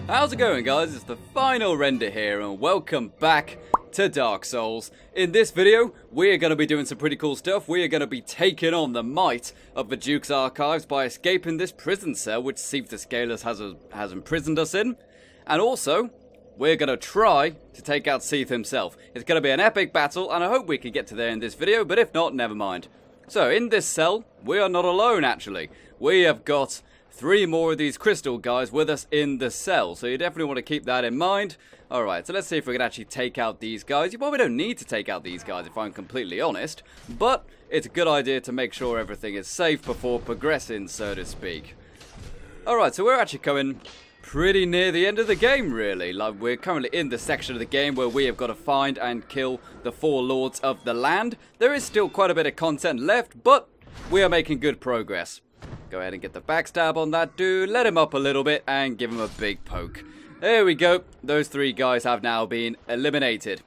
How's it going, guys? It's the final render here, and welcome back to Dark Souls. In this video, we are going to be doing some pretty cool stuff. We are going to be taking on the might of the Duke's Archives by escaping this prison cell which Seath the Scaleless has imprisoned us in. And also, we're going to try to take out Seath himself. It's going to be an epic battle, and I hope we can get to there in this video, but if not, never mind. So, in this cell, we are not alone, actually. We have got 3 more of these crystal guys with us in the cell, so you definitely want to keep that in mind. Alright, so let's see if we can actually take out these guys. You probably don't need to take out these guys if I'm completely honest, but it's a good idea to make sure everything is safe before progressing, so to speak. Alright, so we're actually coming pretty near the end of the game, really. Like, we're currently in the section of the game where we have got to find and kill the 4 lords of the land. There is still quite a bit of content left, but we are making good progress. Go ahead and get the backstab on that dude, let him up a little bit, and give him a big poke. There we go. Those 3 guys have now been eliminated.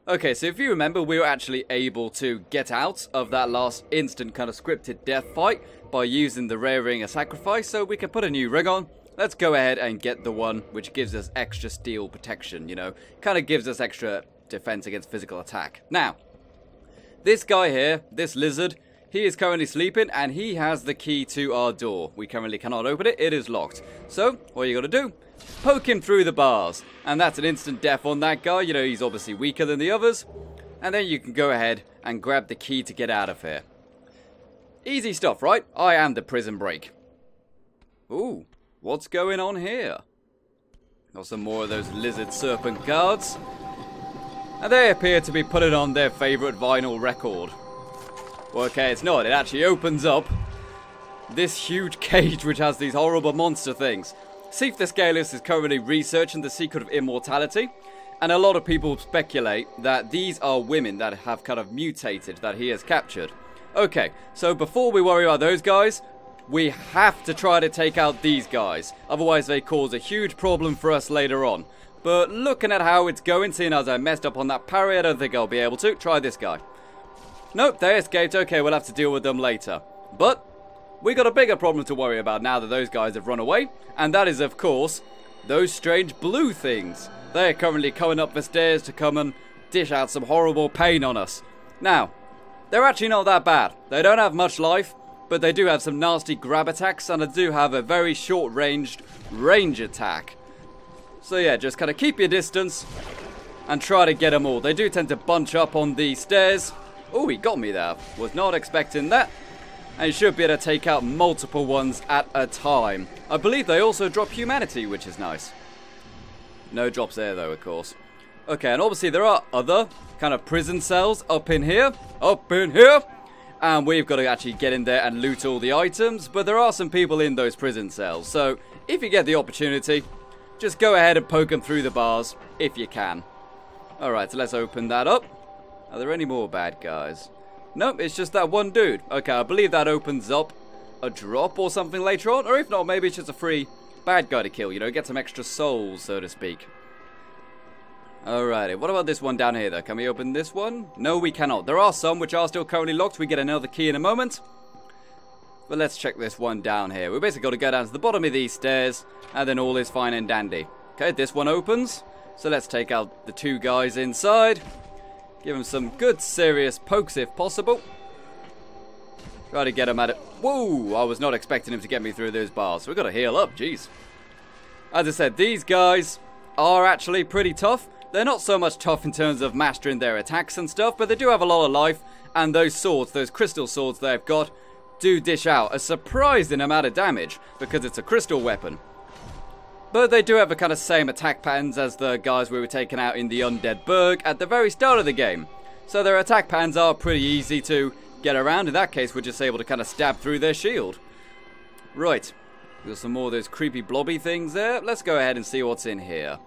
Okay, so if you remember, we were actually able to get out of that last instant kind of scripted death fight by using the rare ring of sacrifice, so we can put a new ring on. Let's go ahead and get the one which gives us extra steel protection, you know. Kind of gives us extra defense against physical attack. Now, this guy here, this lizard, he is currently sleeping, and he has the key to our door. We currently cannot open it. It is locked. So, what you got to do? Poke him through the bars. And that's an instant death on that guy. You know, he's obviously weaker than the others. And then you can go ahead and grab the key to get out of here. Easy stuff, right? I am the prison break. Ooh, what's going on here? Got some more of those lizard serpent guards. And they appear to be putting on their favourite vinyl record. Well, okay, it's not. It actually opens up this huge cage which has these horrible monster things. Seath the Scaleless is currently researching the secret of immortality, and a lot of people speculate that these are women that have kind of mutated that he has captured. Okay, so before we worry about those guys, we have to try to take out these guys. Otherwise, they cause a huge problem for us later on. But looking at how it's going, seeing as I messed up on that parry, I don't think I'll be able to. Try this guy. Nope, they escaped. Okay, we'll have to deal with them later. But we got a bigger problem to worry about now that those guys have run away. And that is, of course, those strange blue things. They are currently coming up the stairs to come and dish out some horrible pain on us. Now, they're actually not that bad. They don't have much life, but they do have some nasty grab attacks, and they do have a very short-ranged range attack. So yeah, just kind of keep your distance and try to get them all. They do tend to bunch up on the stairs. Oh, he got me there. Was not expecting that. And you should be able to take out multiple ones at a time. I believe they also drop humanity, which is nice. No drops there, though, of course. Okay, and obviously there are other kind of prison cells up in here. Up in here. And we've got to actually get in there and loot all the items. But there are some people in those prison cells. So, if you get the opportunity, just go ahead and poke them through the bars, if you can. Alright, so let's open that up. Are there any more bad guys? Nope, it's just that one dude. Okay, I believe that opens up a drop or something later on. Or if not, maybe it's just a free bad guy to kill. You know, get some extra souls, so to speak. Alrighty, what about this one down here, though? Can we open this one? No, we cannot. There are some which are still currently locked. We get another key in a moment. But let's check this one down here. We basically got to go down to the bottom of these stairs, and then all is fine and dandy. Okay, this one opens. So let's take out the 2 guys inside. Give him some good, serious pokes if possible. Try to get him at it. Whoa! I was not expecting him to get me through those bars. So we've got to heal up, jeez. As I said, these guys are actually pretty tough. They're not so much tough in terms of mastering their attacks and stuff, but they do have a lot of life. And those swords, those crystal swords they've got, do dish out a surprising amount of damage because it's a crystal weapon. But they do have the kind of same attack patterns as the guys we were taking out in the Undead Burg at the very start of the game. So their attack patterns are pretty easy to get around. In that case, we're just able to kind of stab through their shield. Right. We've got some more of those creepy blobby things there. Let's go ahead and see what's in here.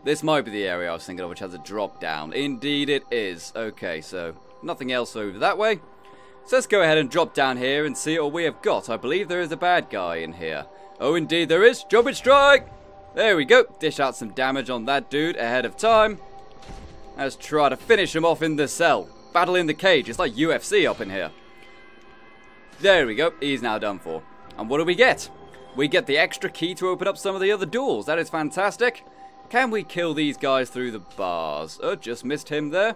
This might be the area I was thinking of, which has a drop down. Indeed it is. Okay, so nothing else over that way. So let's go ahead and drop down here and see what we have got. I believe there is a bad guy in here. Oh, indeed there is. Jumping strike! There we go. Dish out some damage on that dude ahead of time. Let's try to finish him off in the cell. Battle in the cage. It's like UFC up in here. There we go. He's now done for. And what do we get? we get the extra key to open up some of the other doors. That is fantastic. Can we kill these guys through the bars? Oh, just missed him there.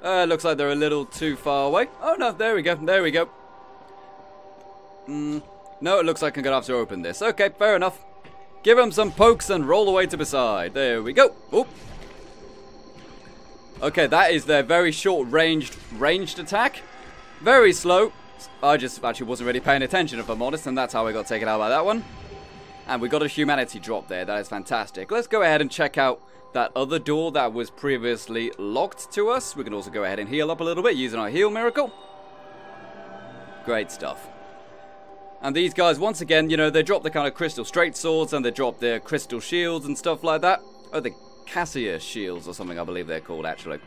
Looks like they're a little too far away. Oh, no, there we go. There we go. No, it looks like I'm going to have to open this. Okay, fair enough. Give him some pokes and roll away to beside. There we go. Oop. Okay, that is their very short ranged attack. Very slow. I just actually wasn't really paying attention, if I'm honest, and that's how I got taken out by that one. And we got a humanity drop there. That is fantastic. Let's go ahead and check out that other door that was previously locked to us. We can also go ahead and heal up a little bit using our heal miracle. Great stuff. And these guys, once again, you know, they drop the kind of crystal straight swords and they drop their crystal shields and stuff like that. Oh, the Cassia shields or something, I believe they're called, actually.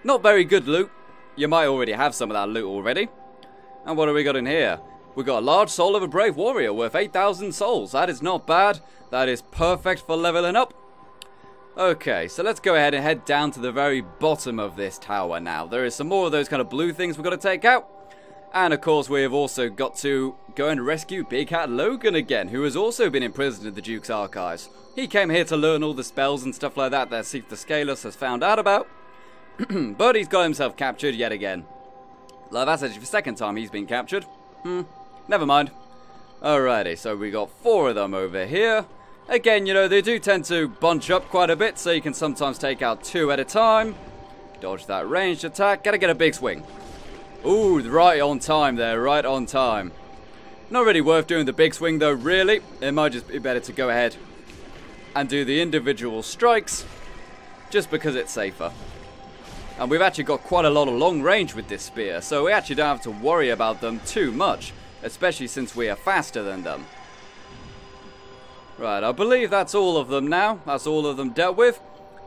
Not very good loot. You might already have some of that loot already. And what have we got in here? We got a large soul of a brave warrior worth 8,000 souls. That is not bad. That is perfect for leveling up. Okay, so let's go ahead and head down to the very bottom of this tower now. There is some more of those kind of blue things we've got to take out. And of course we have also got to go and rescue Big Hat Logan again, who has also been imprisoned in the Duke's archives. He came here to learn all the spells and stuff like that Seath the Scaleless has found out about. But he's got himself captured yet again. Well, that's actually the second time he's been captured. Never mind. Alrighty, so we got 4 of them over here. Again, you know, they do tend to bunch up quite a bit, so you can sometimes take out 2 at a time. Dodge that ranged attack. Gotta get a big swing. Ooh, right on time there, right on time. Not really worth doing the big swing though, really. It might just be better to go ahead and do the individual strikes, just because it's safer. And we've actually got quite a lot of long range with this spear, so we actually don't have to worry about them too much, especially since we are faster than them. Right, I believe that's all of them now. That's all of them dealt with.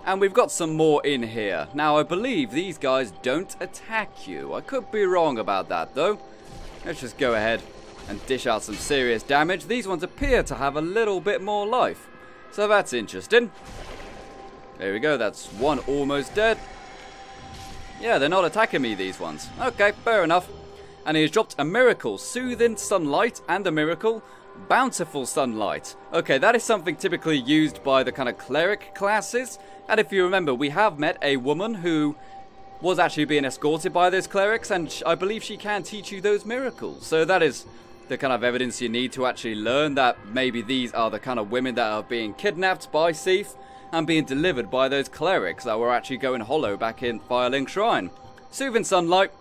And we've got some more in here. Now, I believe these guys don't attack you. I could be wrong about that, though. Let's just go ahead and dish out some serious damage. These ones appear to have a little bit more life, so that's interesting. There we go, that's one almost dead. Yeah, they're not attacking me, these ones. Okay, fair enough. And he has dropped a miracle, Soothing Sunlight, and a miracle, Bountiful Sunlight. Okay, that is something typically used by the kind of cleric classes. And if you remember, we have met a woman who was actually being escorted by those clerics, and I believe she can teach you those miracles. So that is the kind of evidence you need to actually learn that maybe these are the kind of women that are being kidnapped by Seath and being delivered by those clerics that were actually going hollow back in Firelink Shrine. Soothing Sunlight,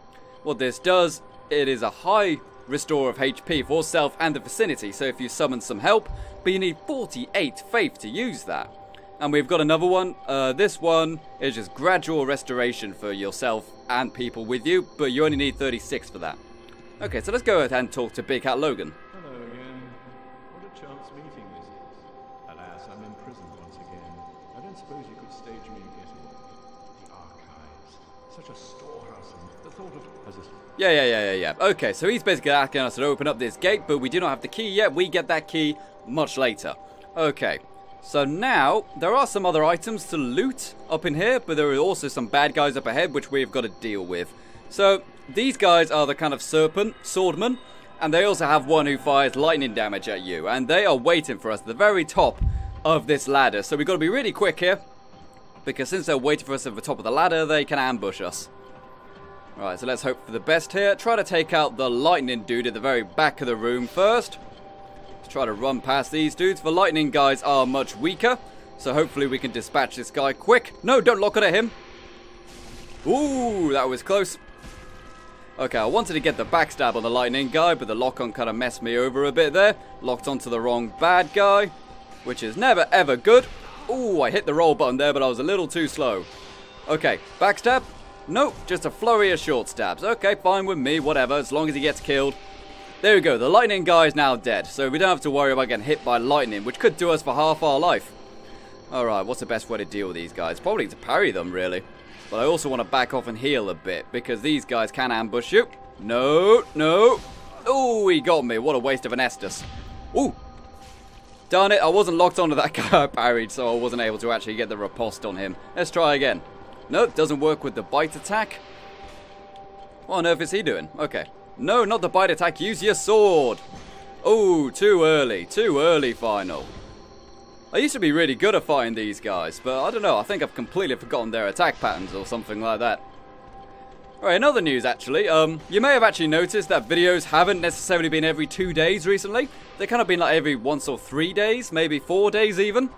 what this does, it is a high restore of HP for self and the vicinity, so if you summon some help, but you need 48 faith to use that. And we've got another one. This one is just gradual restoration for yourself and people with you, but you only need 36 for that. Okay, so let's go ahead and talk to Big Hat Logan. Hello again. What a chance meeting this is. Alas, I'm imprisoned once again. I don't suppose you could stage me getting the archives. Such a storehouse, and the thought of... Yeah. Okay, so he's basically asking us to open up this gate, but we do not have the key yet. We get that key much later. Okay, so now there are some other items to loot up in here, but there are also some bad guys up ahead, which we've got to deal with. So these guys are the kind of serpent swordmen, and they also have one who fires lightning damage at you, and they are waiting for us at the very top of this ladder. So we've got to be really quick here, because since they're waiting for us at the top of the ladder, they can ambush us. Right, so let's hope for the best here. Try to take out the lightning dude at the very back of the room first. Let's try to run past these dudes. The lightning guys are much weaker, so hopefully we can dispatch this guy quick. No, don't lock it at him. Ooh, that was close. Okay, I wanted to get the backstab on the lightning guy, but the lock-on kind of messed me over a bit there. Locked onto the wrong bad guy, which is never ever good. Ooh, I hit the roll button there, but I was a little too slow. Okay, backstab. Nope, just a flurry of short stabs. Okay, fine with me, whatever, as long as he gets killed. There we go, the lightning guy is now dead, so we don't have to worry about getting hit by lightning, which could do us for half our life. Alright, what's the best way to deal with these guys? Probably to parry them, really. But I also want to back off and heal a bit, because these guys can ambush you. No. Ooh, he got me. What a waste of an Estus. Ooh. Darn it, I wasn't locked onto that guy I parried, so I wasn't able to actually get the riposte on him. Let's try again. Nope, doesn't work with the bite attack. What on earth is he doing? Okay. No, not the bite attack. Use your sword. Oh, too early final. I used to be really good at fighting these guys, but I don't know, I think I've completely forgotten their attack patterns or something like that. Alright, in other news actually, you may have actually noticed that videos haven't necessarily been every 2 days recently. They've kind of been like every 1 or 3 days, maybe 4 days even.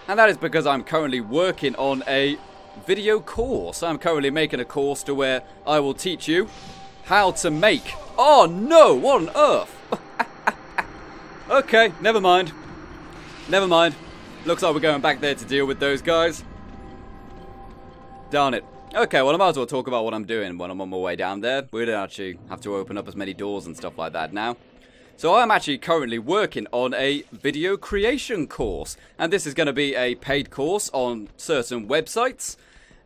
And that is because I'm currently working on a video course. I'm currently making a course to where I will teach you how to make... Oh no, what on earth? Okay, never mind. Never mind. Looks like we're going back there to deal with those guys. Darn it. Okay, well I might as well talk about what I'm doing when I'm on my way down there. We don't actually have to open up as many doors and stuff like that now. So I'm actually currently working on a video creation course. And this is going to be a paid course on certain websites.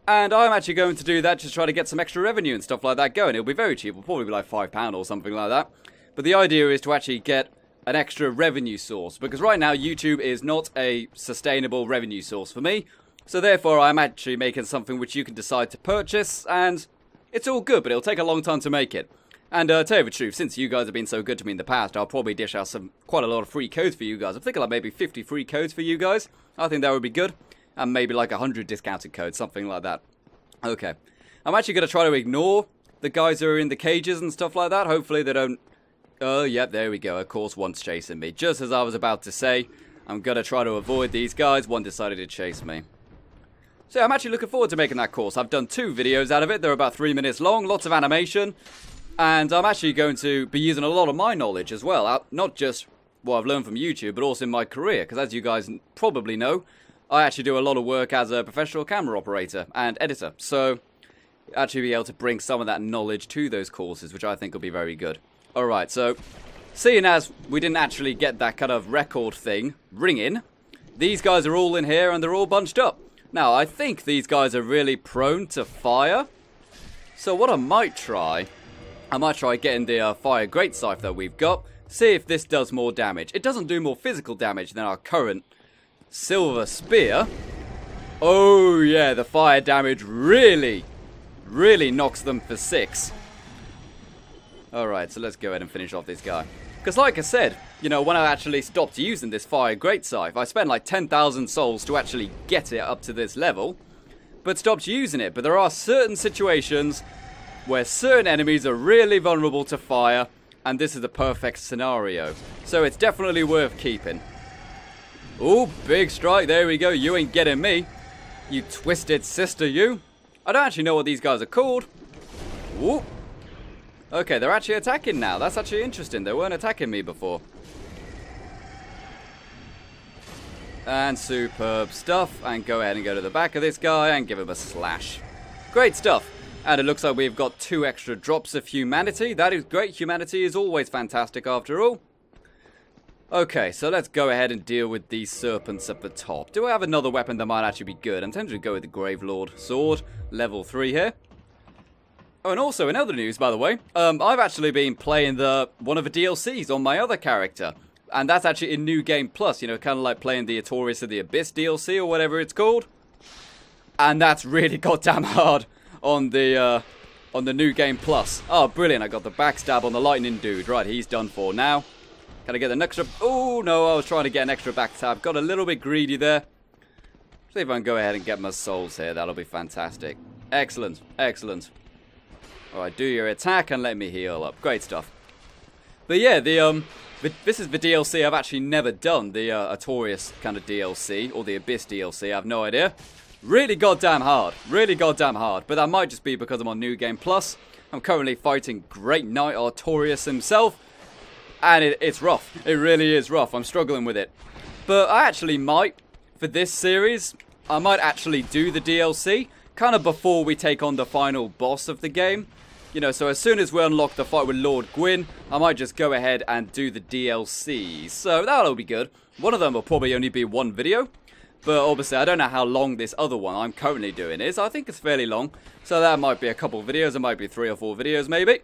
And I'm actually going to do that to try to get some extra revenue and stuff like that going. It'll be very cheap. It'll probably be like £5 or something like that. But the idea is to actually get an extra revenue source. Because right now YouTube is not a sustainable revenue source for me. So therefore I'm actually making something which you can decide to purchase, and it's all good, but it'll take a long time to make it. And tell you the truth, since you guys have been so good to me in the past, I'll probably dish out quite a lot of free codes for you guys. I'm thinking like maybe 50 free codes for you guys. I think that would be good. And maybe like 100 discounted codes, something like that. Okay. I'm actually going to try to ignore the guys who are in the cages and stuff like that. Hopefully they don't... Oh, yep, there we go. Of course, one's chasing me. Just as I was about to say, I'm going to try to avoid these guys. One decided to chase me. So I'm actually looking forward to making that course. I've done 2 videos out of it. They're about 3 minutes long, lots of animation. And I'm actually going to be using a lot of my knowledge as well. Not just what I've learned from YouTube, but also in my career. Because as you guys probably know, I actually do a lot of work as a professional camera operator and editor. So actually be able to bring some of that knowledge to those courses, which I think will be very good. Alright, so seeing as we didn't actually get that kind of record thing ringing, these guys are all in here and they're all bunched up. Now, I think these guys are really prone to fire. So what I might try getting the fire great scythe that we've got. See if this does more damage. It doesn't do more physical damage than our current silver spear. Oh yeah, the fire damage really knocks them for 6. Alright, so let's go ahead and finish off this guy. Because like I said, you know, when I actually stopped using this fire great scythe, I spent like 10,000 souls to actually get it up to this level, but stopped using it. But there are certain situations where certain enemies are really vulnerable to fire, and this is the perfect scenario. So it's definitely worth keeping. Oh, big strike, there we go. You ain't getting me, you twisted sister, you. I don't actually know what these guys are called. Whoop. Okay, they're actually attacking now. That's actually interesting. They weren't attacking me before. And superb stuff. And go ahead and go to the back of this guy and give him a slash. Great stuff. And it looks like we've got 2 extra drops of humanity. That is great. Humanity is always fantastic after all. Okay, so let's go ahead and deal with these serpents at the top. Do I have another weapon that might actually be good? I'm tempted to go with the Gravelord sword. Level 3 here. Oh, and also in other news, by the way, I've actually been playing one of the DLCs on my other character. And that's actually in New Game Plus, you know, kind of like playing the Artorias of the Abyss DLC or whatever it's called. And that's really goddamn hard on the New Game Plus. Oh, brilliant, I got the backstab on the lightning dude. Right, he's done for now. Can I get an extra... Oh, no, I was trying to get an extra backstab. Got a little bit greedy there. See if I can go ahead and get my souls here. That'll be fantastic. Excellent, excellent. Alright, do your attack and let me heal up. Great stuff. But yeah, this is the DLC I've actually never done. The Artorias kind of DLC, or the Abyss DLC, I have no idea. Really goddamn hard. Really goddamn hard. But that might just be because I'm on New Game Plus. I'm currently fighting Great Knight Artorias himself. And it's rough. It really is rough. I'm struggling with it. But I actually might, for this series, I might actually do the DLC kind of before we take on the final boss of the game. You know, so as soon as we unlock the fight with Lord Gwen, I might just go ahead and do the DLC. So that'll be good. One of them will probably only be 1 video. But obviously, I don't know how long this other one I'm currently doing is. I think it's fairly long. So that might be a couple videos. It might be 3 or 4 videos, maybe.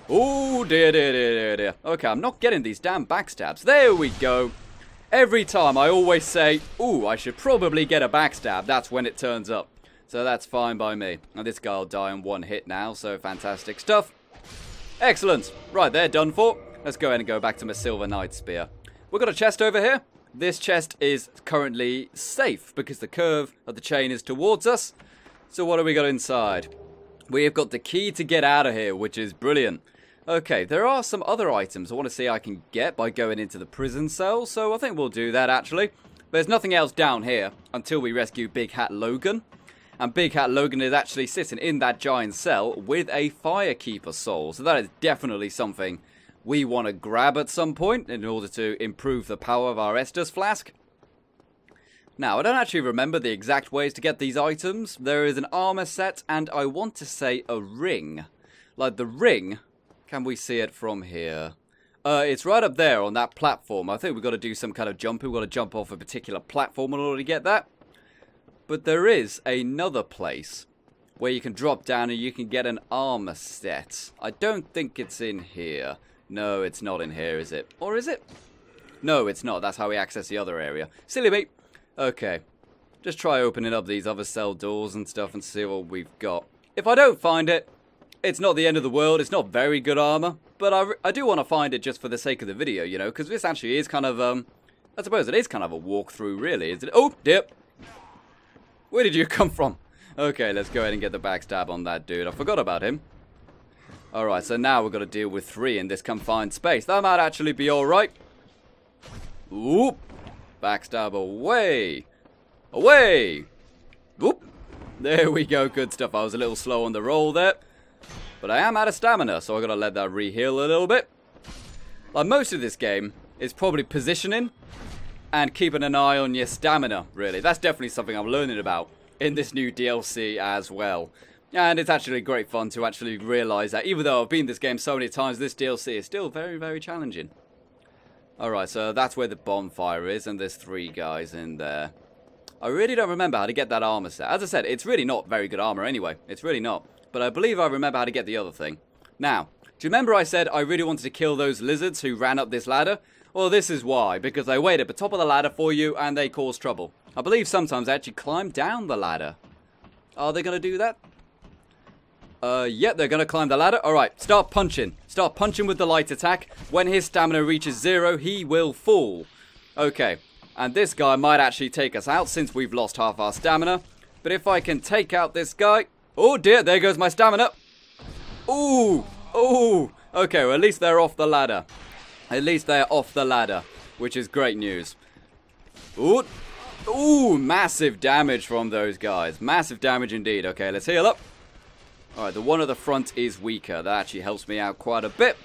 Oh, dear, dear, dear, dear, dear. Okay, I'm not getting these damn backstabs. There we go. Every time I always say, ooh, I should probably get a backstab. That's when it turns up. So that's fine by me. And this guy will die in 1 hit now, so fantastic stuff. Excellent. Right, they're done for. Let's go ahead and go back to my Silver Knight Spear. We've got a chest over here. This chest is currently safe because the curve of the chain is towards us. So what do we got inside? We have got the key to get out of here, which is brilliant. Okay, there are some other items I want to see I can get by going into the prison cell, so I think we'll do that actually. There's nothing else down here until we rescue Big Hat Logan. And Big Hat Logan is actually sitting in that giant cell with a Firekeeper soul, so that is definitely something we want to grab at some point in order to improve the power of our Estus flask. Now, I don't actually remember the exact ways to get these items. There is an armor set and I want to say a ring. Like the ring, can we see it from here? It's right up there on that platform. I think we've got to do some kind of jump. We've got to jump off a particular platform in order to get that. But there is another place where you can drop down and you can get an armor set. I don't think it's in here. No, it's not in here, is it? Or is it? No, it's not. That's how we access the other area. Silly me. Okay. Just try opening up these other cell doors and stuff and see what we've got. If I don't find it, it's not the end of the world. It's not very good armor. But I do want to find it just for the sake of the video, you know. Because this actually is kind of, I suppose it is kind of a walkthrough, really. Is it? Oh, dip. Where did you come from? Okay, let's go ahead and get the backstab on that dude. I forgot about him. Alright, so now we've got to deal with 3 in this confined space. That might actually be alright. Oop. Backstab away. Away. Oop. There we go. Good stuff. I was a little slow on the roll there. But I am out of stamina, so I've got to let that re-heal a little bit. Like most of this game is probably positioning and keeping an eye on your stamina, really. That's definitely something I'm learning about in this new DLC as well. And it's actually great fun to actually realise that even though I've been in this game so many times, this DLC is still very, very challenging. Alright, so that's where the bonfire is, and there's 3 guys in there. I really don't remember how to get that armor set. As I said, it's really not very good armor anyway. It's really not. But I believe I remember how to get the other thing. Now, do you remember I said I really wanted to kill those lizards who ran up this ladder? Well, this is why. Because they wait at the top of the ladder for you, and they cause trouble. I believe sometimes they actually climb down the ladder. Are they going to do that? Yep, they're going to climb the ladder. Alright, start punching. Start punching with the light attack. When his stamina reaches 0, he will fall. Okay, and this guy might actually take us out since we've lost half our stamina. But if I can take out this guy... Oh dear, there goes my stamina. Ooh, ooh. Okay, well at least they're off the ladder. At least they're off the ladder, which is great news. Ooh, ooh, massive damage from those guys. Massive damage indeed. Okay, let's heal up. Alright, the one at the front is weaker. That actually helps me out quite a bit.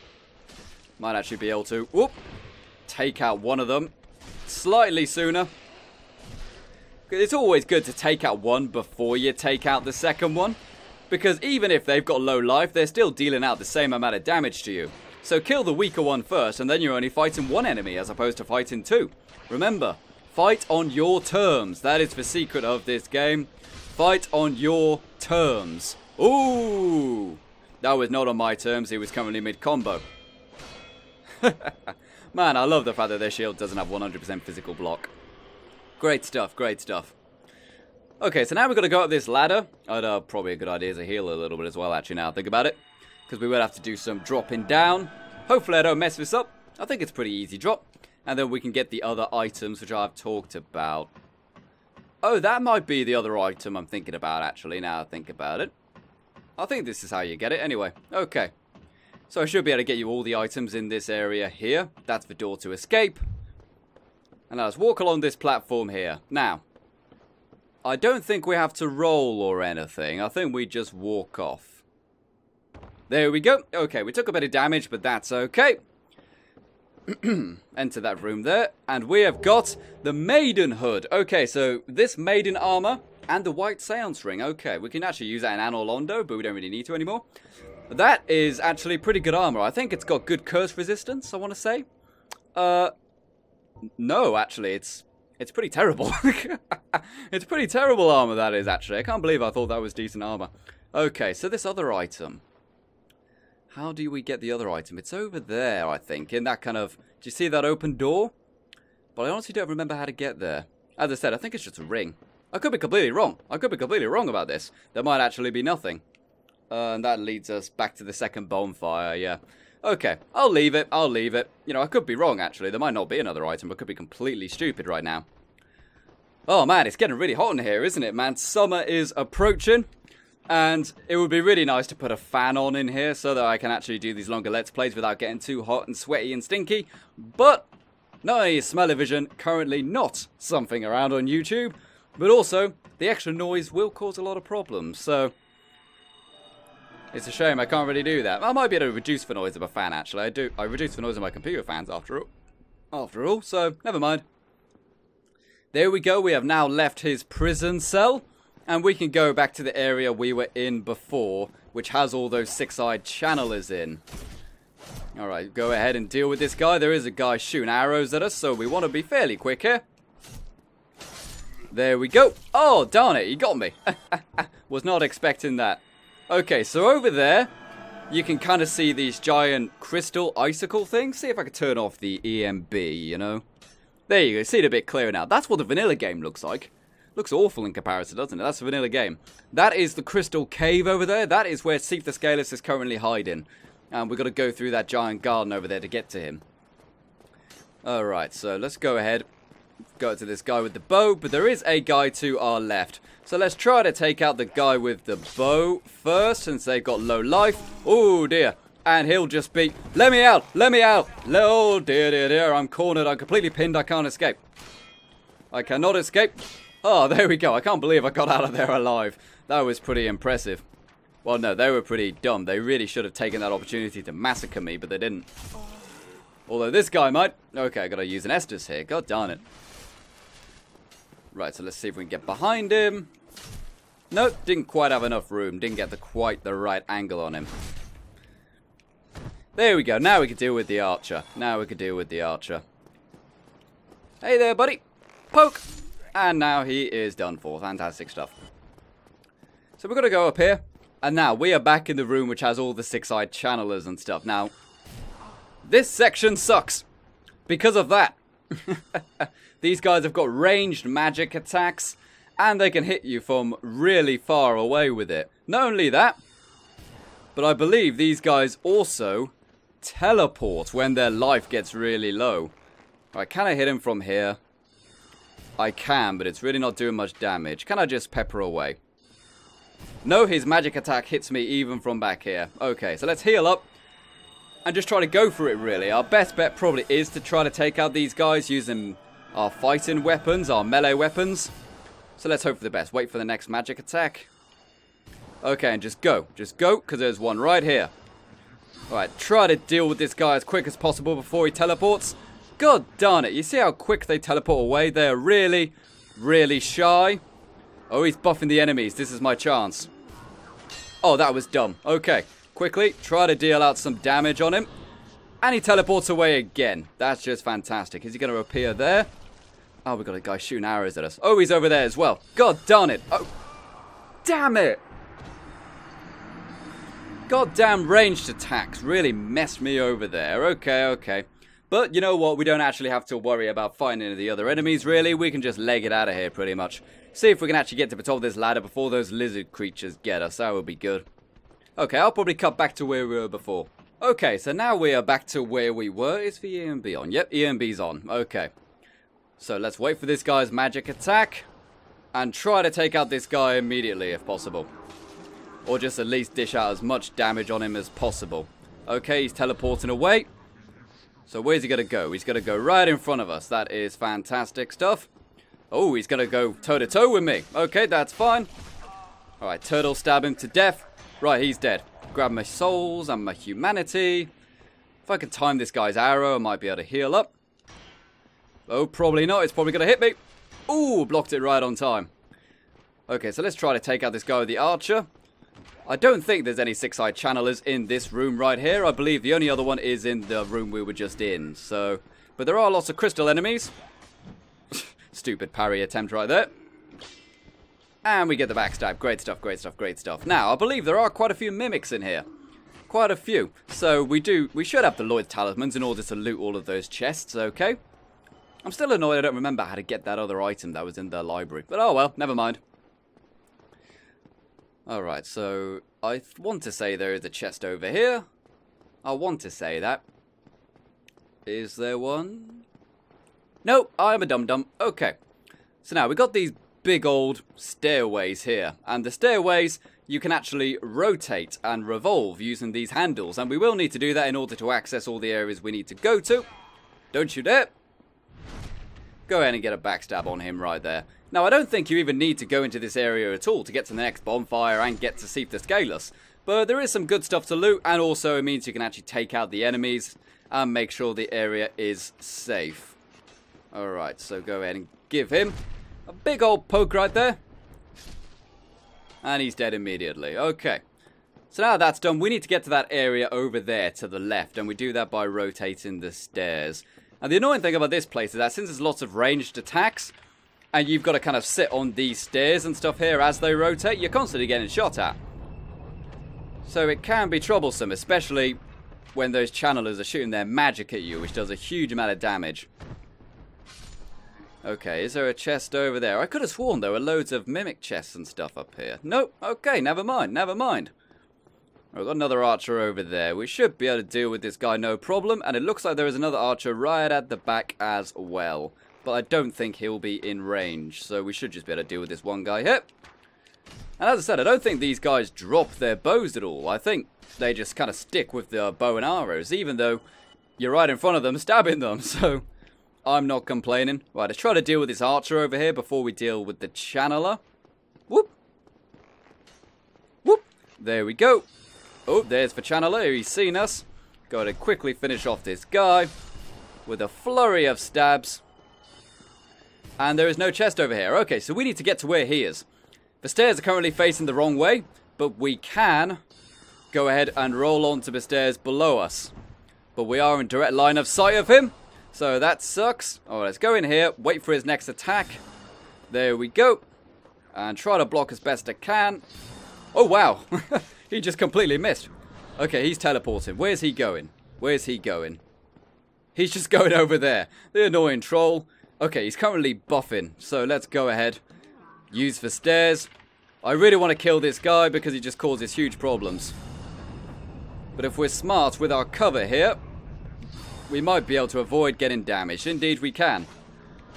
Might actually be able to, whoop, take out one of them slightly sooner. It's always good to take out one before you take out the second one. Because even if they've got low life, they're still dealing out the same amount of damage to you. So kill the weaker one first, and then you're only fighting one enemy as opposed to fighting 2. Remember, fight on your terms. That is the secret of this game. Fight on your terms. Ooh! That was not on my terms, he was currently mid-combo. Man, I love the fact that their shield doesn't have 100% physical block. Great stuff, great stuff. Okay, so now we've got to go up this ladder. Probably a good idea to heal a little bit as well, actually, now I think about it. Because we will have to do some dropping down. Hopefully I don't mess this up. I think it's a pretty easy drop. And then we can get the other items which I've talked about. Oh, that might be the other item I'm thinking about, actually, now I think about it. I think this is how you get it anyway. Okay. So I should be able to get you all the items in this area here. That's the door to escape. And now let's walk along this platform here. Now, I don't think we have to roll or anything. I think we just walk off. There we go. Okay, we took a bit of damage, but that's okay. Enter that room there. And we have got the Maiden Hood. Okay, so this Maiden Armor and the White Seance Ring. Okay, we can actually use that in Anor Londo, but we don't really need to anymore. That is actually pretty good armor. I think it's got good curse resistance, I want to say. No, actually, it's pretty terrible. It's pretty terrible armor, that is, actually. I can't believe I thought that was decent armor. Okay, so this other item. How do we get the other item? It's over there, I think, in that kind of... Do you see that open door? But I honestly don't remember how to get there. As I said, I think it's just a ring. I could be completely wrong. I could be completely wrong about this. There might actually be nothing. And that leads us back to the second bonfire, yeah. Okay, I'll leave it. I'll leave it. You know, I could be wrong, actually. There might not be another item. I could be completely stupid right now. Oh, man, it's getting really hot in here, isn't it, man? Summer is approaching. And it would be really nice to put a fan on in here so that I can actually do these longer Let's Plays without getting too hot and sweaty and stinky. But not only is smell-o-vision currently not something around on YouTube, but also the extra noise will cause a lot of problems. So it's a shame I can't really do that. I might be able to reduce the noise of a fan, actually. I reduce the noise of my computer fans after all, so never mind. There we go. We have now left his prison cell. And we can go back to the area we were in before, which has all those six-eyed channelers in. Alright, go ahead and deal with this guy. There is a guy shooting arrows at us, so we want to be fairly quick here. There we go. Oh, darn it, he got me. Was not expecting that. Okay, so over there, you can kind of see these giant crystal icicle things. See if I can turn off the ENB, you know. There you go, see it a bit clearer now. That's what the vanilla game looks like. Looks awful in comparison, doesn't it? That's the vanilla game. That is the crystal cave over there. That is where Seath the Scaleless is currently hiding. And we've got to go through that giant garden over there to get to him. Alright, so let's go ahead. Go to this guy with the bow. But there is a guy to our left. So let's try to take out the guy with the bow first, since they've got low life. Oh, dear. And he'll just be... Let me out! Let me out! Oh, dear, dear, dear. I'm cornered. I'm completely pinned. I can't escape. I cannot escape. Oh, there we go. I can't believe I got out of there alive. That was pretty impressive. Well, no, they were pretty dumb. They really should have taken that opportunity to massacre me, but they didn't. Although this guy might. Okay, I gotta use an Estus here. God darn it. Right, so let's see if we can get behind him. Nope, didn't quite have enough room. Didn't get quite the right angle on him. There we go. Now we can deal with the archer. Hey there, buddy. Poke. And now he is done for. Fantastic stuff. So we're going to go up here. And now we are back in the room which has all the six-eyed channelers and stuff. Now, this section sucks. Because of that. These guys have got ranged magic attacks. And they can hit you from really far away with it. Not only that, but I believe these guys also teleport when their life gets really low. Alright, can I hit him from here? I can, but it's really not doing much damage. Can I just pepper away? No, his magic attack hits me even from back here. Okay, so let's heal up and just try to go for it, really. Our best bet probably is to try to take out these guys using our fighting weapons, our melee weapons. So let's hope for the best. Wait for the next magic attack. Okay, and just go. Just go, because there's one right here. Alright, try to deal with this guy as quick as possible before he teleports. God darn it, you see how quick they teleport away? They're really, really shy. Oh, he's buffing the enemies. This is my chance. Oh, that was dumb. Okay, quickly, try to deal out some damage on him. And he teleports away again. That's just fantastic. Is he going to appear there? Oh, we've got a guy shooting arrows at us. Oh, he's over there as well. God darn it. Oh, damn it. Goddamn ranged attacks really messed me over there. Okay, okay. But you know what? We don't actually have to worry about fighting any of the other enemies, really. We can just leg it out of here, pretty much. See if we can actually get to the top of this ladder before those lizard creatures get us. That would be good. Okay, I'll probably cut back to where we were before. Okay, so now we are back to where we were. Is the ENB on? Yep, ENB's on. Okay. So let's wait for this guy's magic attack. And try to take out this guy immediately, if possible. Or just at least dish out as much damage on him as possible. Okay, he's teleporting away. So where's he going to go? He's going to go right in front of us. That is fantastic stuff. Oh, he's going to go toe-to-toe with me. Okay, that's fine. Alright, turtle stab him to death. Right, he's dead. Grab my souls and my humanity. If I can time this guy's arrow, I might be able to heal up. Oh, probably not. It's probably going to hit me. Ooh, blocked it right on time. Okay, so let's try to take out this guy with the archer. I don't think there's any six-eyed channelers in this room right here. I believe the only other one is in the room we were just in. So, but there are lots of crystal enemies. Stupid parry attempt right there. And we get the backstab. Great stuff, great stuff, great stuff. Now, I believe there are quite a few mimics in here. Quite a few. So we should have the Lloyd talismans in order to loot all of those chests, okay? I'm still annoyed I don't remember how to get that other item that was in the library. But oh well, never mind. Alright, so I want to say there is a chest over here. I want to say that. Is there one? Nope, I'm a dum-dum. Okay. So now, we've got these big old stairways here. And the stairways, you can actually rotate and revolve using these handles. And we will need to do that in order to access all the areas we need to go to. Don't you dare. Go ahead and get a backstab on him right there. Now, I don't think you even need to go into this area at all to get to the next bonfire and get to Seath the Scaleless. But there is some good stuff to loot, and also it means you can actually take out the enemies and make sure the area is safe. Alright, so go ahead and give him a big old poke right there. And he's dead immediately. Okay. So now that's done, we need to get to that area over there to the left, and we do that by rotating the stairs. And the annoying thing about this place is that since there's lots of ranged attacks, and you've got to kind of sit on these stairs and stuff here as they rotate, you're constantly getting shot at. So it can be troublesome, especially when those channelers are shooting their magic at you, which does a huge amount of damage. Okay, is there a chest over there? I could have sworn there were loads of mimic chests and stuff up here. Nope, okay, never mind, never mind. We've got another archer over there. We should be able to deal with this guy no problem. And it looks like there is another archer right at the back as well. But I don't think he'll be in range. So we should just be able to deal with this one guy here. And as I said, I don't think these guys drop their bows at all. I think they just kind of stick with the bow and arrows. Even though you're right in front of them stabbing them. So I'm not complaining. Right, let's try to deal with this archer over here before we deal with the channeler. Whoop. Whoop. There we go. Oh, there's the channeler. He's seen us. Got to quickly finish off this guy with a flurry of stabs. And there is no chest over here. Okay, so we need to get to where he is. The stairs are currently facing the wrong way, but we can go ahead and roll onto the stairs below us. But we are in direct line of sight of him, so that sucks. Alright, let's go in here, wait for his next attack. There we go. And try to block as best I can. Oh, wow. He just completely missed. Okay, he's teleporting. Where's he going? Where's he going? He's just going over there. The annoying troll. Okay, he's currently buffing, so let's go ahead. Use the stairs. I really want to kill this guy because he just causes huge problems. But if we're smart with our cover here, we might be able to avoid getting damaged. Indeed we can.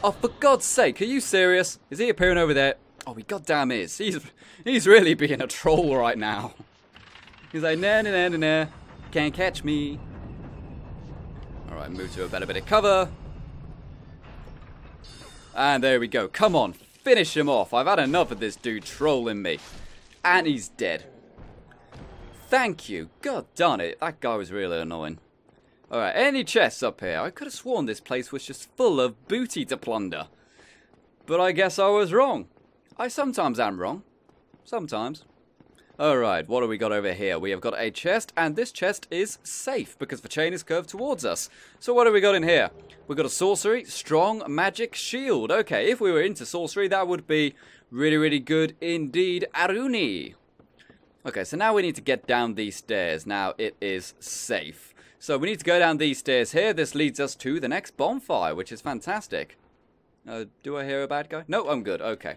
Oh, for God's sake, are you serious? Is he appearing over there? Oh, he goddamn is. He's really being a troll right now. He's like, nah, nah, nah, nah, nah. Can't catch me. Alright, move to a better bit of cover. And there we go. Come on, finish him off. I've had enough of this dude trolling me. And he's dead. Thank you. God darn it. That guy was really annoying. Alright, any chests up here? I could have sworn this place was just full of booty to plunder. But I guess I was wrong. I sometimes am wrong. Sometimes. Alright, what have we got over here? We have got a chest, and this chest is safe because the chain is curved towards us. So what have we got in here? We've got a sorcery, strong magic shield. Okay, if we were into sorcery, that would be really, really good indeed. Aruni. Okay, so now we need to get down these stairs. Now it is safe. So we need to go down these stairs here. This leads us to the next bonfire, which is fantastic. Do I hear a bad guy? No, I'm good. Okay.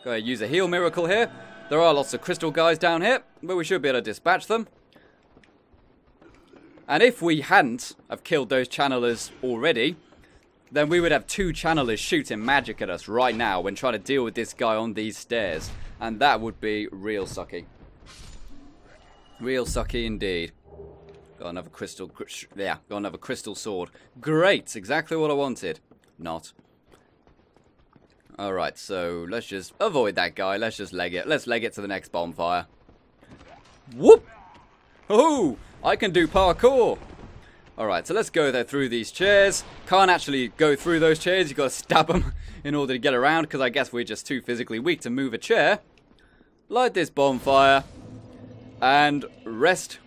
Go ahead, use a heal miracle here. There are lots of crystal guys down here, but we should be able to dispatch them. And if we hadn't have killed those channelers already, then we would have 2 channelers shooting magic at us right now when trying to deal with this guy on these stairs. And that would be real sucky. Real sucky indeed. Got another crystal, yeah, got another crystal sword. Great, exactly what I wanted. Not. Alright, so let's just avoid that guy. Let's just leg it. Let's leg it to the next bonfire. Whoop! Oh, I can do parkour. Alright, so let's go there through these chairs. Can't actually go through those chairs. You've got to stab them in order to get around, because I guess we're just too physically weak to move a chair. Light this bonfire. And rest.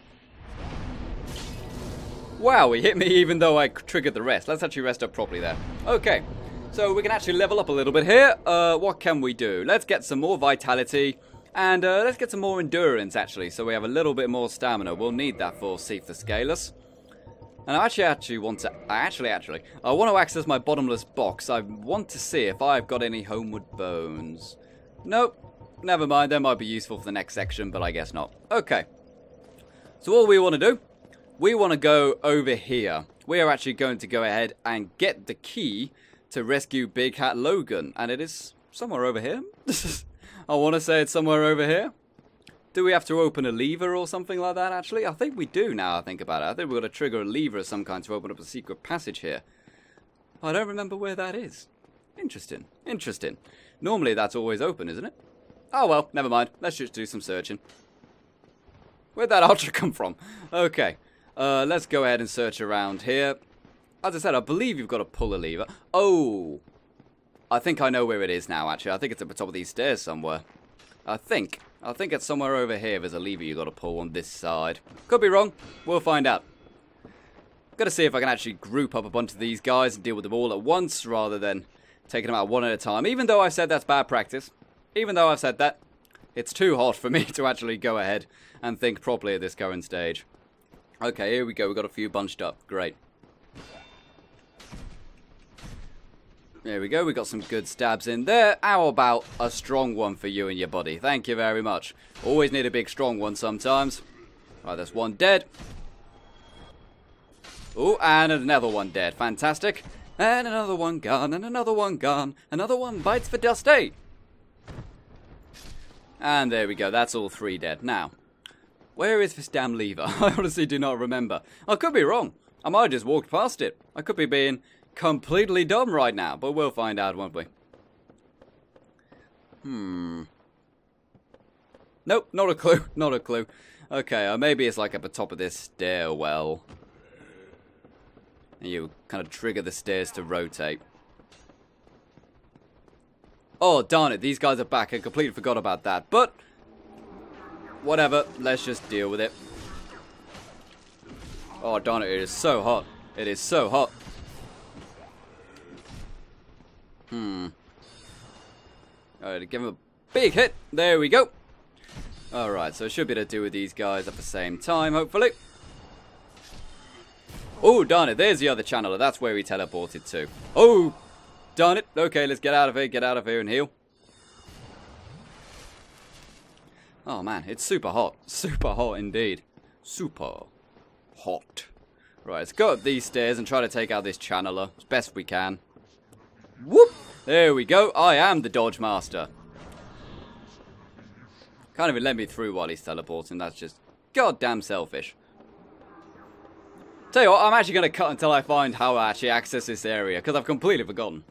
Wow, he hit me even though I triggered the rest. Let's actually rest up properly there. Okay. So we can actually level up a little bit here. What can we do? Let's get some more vitality. And let's get some more endurance, actually. So we have a little bit more stamina. We'll need that for Seath the Scaleless. And I actually want to... I want to access my bottomless box. I want to see if I've got any homeward bones. Nope. Never mind. They might be useful for the next section, but I guess not. Okay. So all we want to do we want to go over here. We are actually going to go ahead and get the key to rescue Big Hat Logan. And it is somewhere over here. I want to say it's somewhere over here. Do we have to open a lever or something like that, actually? I think we do now I think about it. I think we've got to trigger a lever of some kind to open up a secret passage here. I don't remember where that is. Interesting. Interesting. Normally that's always open, isn't it? Oh well, never mind. Let's just do some searching. Where'd that archer come from? Okay. Let's go ahead and search around here. As I said, I believe you've got to pull a lever. Oh! I think I know where it is now, actually. I think it's at the top of these stairs somewhere. I think it's somewhere over here. There's a lever you've got to pull on this side. Could be wrong. We'll find out. Gotta see if I can actually group up a bunch of these guys and deal with them all at once, rather than taking them out one at a time. Even though I said that's bad practice. Even though I've said that. It's too hot for me to actually go ahead and think properly at this current stage. Okay, here we go. We've got a few bunched up. Great. There we go. We got some good stabs in there. How about a strong one for you and your buddy? Thank you very much. Always need a big strong one sometimes. Right, there's one dead. Oh, and another one dead. Fantastic. And another one gone, and another one gone. Another one bites for Dusty. And there we go. That's all three dead. Now, where is this damn lever? I honestly do not remember. I could be wrong. I might have just walked past it. I could be being completely dumb right now, but we'll find out, won't we? Nope, not a clue. Not a clue. Okay, maybe it's like at the top of this stairwell. And you kind of trigger the stairs to rotate. Oh, darn it. These guys are back. I completely forgot about that. But, whatever. Let's just deal with it. Oh, darn it. It is so hot. It is so hot. Alright, give him a big hit. There we go. Alright, so I should be able to deal with these guys at the same time, hopefully. Oh, darn it. There's the other channeler. That's where we teleported to. Oh, darn it. Okay, let's get out of here. Get out of here and heal. Oh, man. It's super hot. Super hot indeed. Super hot. Right, let's go up these stairs and try to take out this channeler as best we can. Whoop. There we go. I am the Dodge Master. Can't even let me through while he's teleporting. That's just goddamn selfish. Tell you what, I'm actually going to cut until I find how I actually access this area, because I've completely forgotten.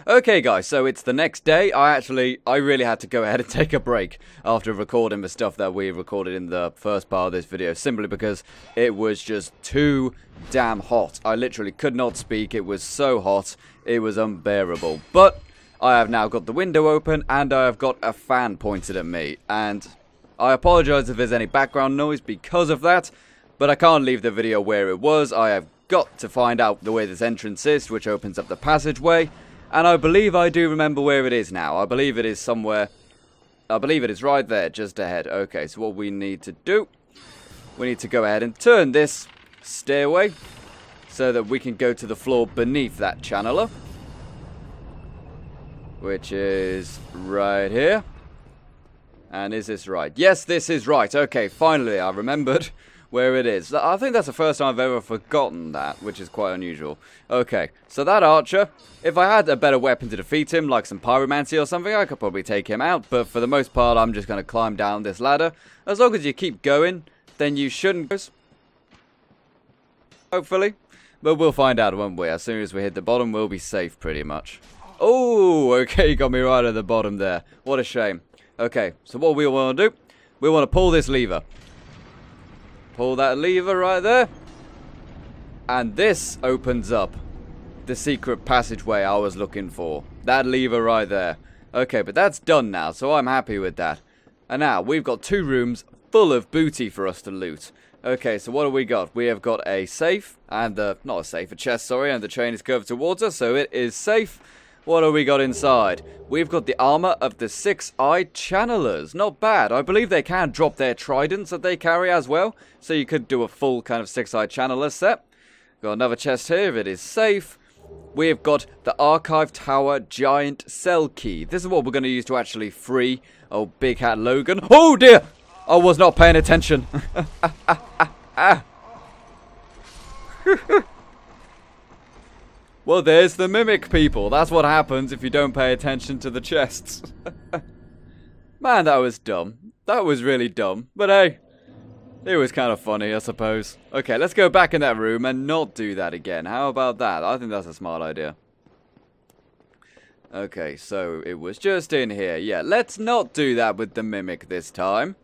Okay guys, so it's the next day. I really had to go ahead and take a break after recording the stuff that we recorded in the first part of this video, simply because it was just too damn hot. I literally could not speak. It was so hot, it was unbearable. But I have now got the window open, and I have got a fan pointed at me, and I apologize if there's any background noise because of that. But I can't leave the video where it was. I have got to find out the way this entrance is, which opens up the passageway. And I believe I do remember where it is now. I believe it is somewhere. I believe it is right there, just ahead. Okay, so what we need to do, we need to go ahead and turn this stairway so that we can go to the floor beneath that channeler, which is right here. And is this right? Yes, this is right. Okay, finally I remembered where it is. I think that's the first time I've ever forgotten that, which is quite unusual. Okay, so that archer, if I had a better weapon to defeat him, like some pyromancy or something, I could probably take him out. But for the most part, I'm just going to climb down this ladder. As long as you keep going, then you shouldn't. Hopefully. But we'll find out, won't we? As soon as we hit the bottom, we'll be safe pretty much. Oh, okay, you got me right at the bottom there. What a shame. Okay, so what we want to do, we want to pull this lever. Pull that lever right there. And this opens up the secret passageway I was looking for. That lever right there. Okay, but that's done now, so I'm happy with that. And now, we've got 2 rooms full of booty for us to loot. Okay, so what have we got? We have got a safe, and not a safe, a chest, sorry, and the chain is curved towards us, so it is safe. What have we got inside? We've got the armor of the 6-eyed channelers. Not bad. I believe they can drop their tridents that they carry as well. So you could do a full kind of 6-eyed channeler set. Got another chest here. It is safe. We've got the Archive Tower Giant Cell Key. This is what we're going to use to actually free Big Hat Logan. Oh dear! I was not paying attention. Ah! Well, there's the mimic, people. That's what happens if you don't pay attention to the chests. Man, that was dumb. That was really dumb. But hey, it was kind of funny, I suppose. Okay, let's go back in that room and not do that again. How about that? I think that's a smart idea. Okay, so it was just in here. Yeah, let's not do that with the mimic this time.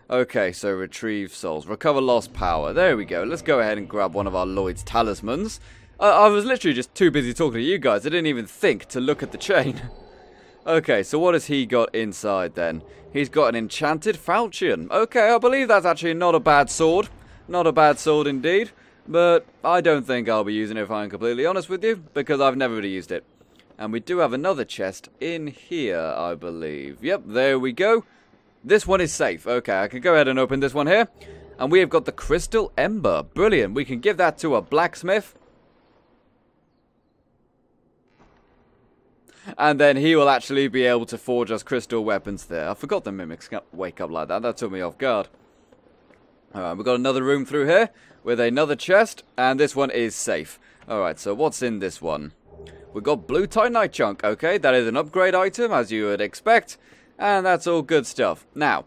Okay, so retrieve souls. Recover lost power. There we go. Let's go ahead and grab one of our Lloyd's talismans. I was literally just too busy talking to you guys. I didn't even think to look at the chain. Okay, so what has he got inside then? He's got an enchanted falchion. Okay, I believe that's actually not a bad sword. Not a bad sword indeed. But I don't think I'll be using it if I'm completely honest with you, because I've never really used it. And we do have another chest in here, I believe. Yep, there we go. This one is safe. Okay, I can go ahead and open this one here. And we have got the crystal ember. Brilliant. We can give that to a blacksmith. And then he will actually be able to forge us crystal weapons there. I forgot the mimics can't wake up like that. That took me off guard. Alright, we've got another room through here with another chest. And this one is safe. Alright, so what's in this one? We've got blue titanite chunk. Okay, that is an upgrade item, as you would expect. And that's all good stuff. Now,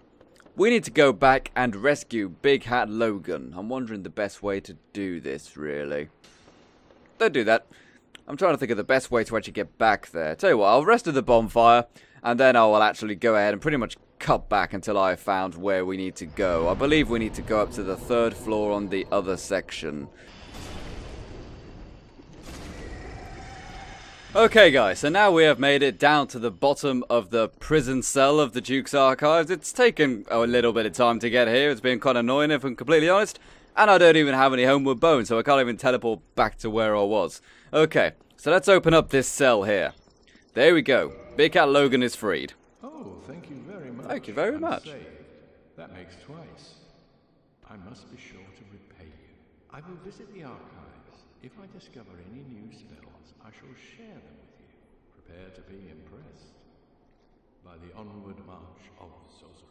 we need to go back and rescue Big Hat Logan. I'm wondering the best way to do this, really. Don't do that. I'm trying to think of the best way to actually get back there. Tell you what, I'll rest at the bonfire, and then I will actually go ahead and pretty much cut back until I have found where we need to go. I believe we need to go up to the 3rd floor on the other section. Okay guys, so now we have made it down to the bottom of the prison cell of the Duke's Archives. It's taken a little bit of time to get here. It's been kind of annoying if I'm completely honest. And I don't even have any homeward bones, so I can't even teleport back to where I was. Okay, so let's open up this cell here. There we go. Big Cat Logan is freed. Oh, thank you very much. Thank you very much. Saved. That makes twice. I must be sure to repay you. I will visit the archives. If I discover any new spells, I shall share them with you. Prepare to be impressed by the onward march of sorcery.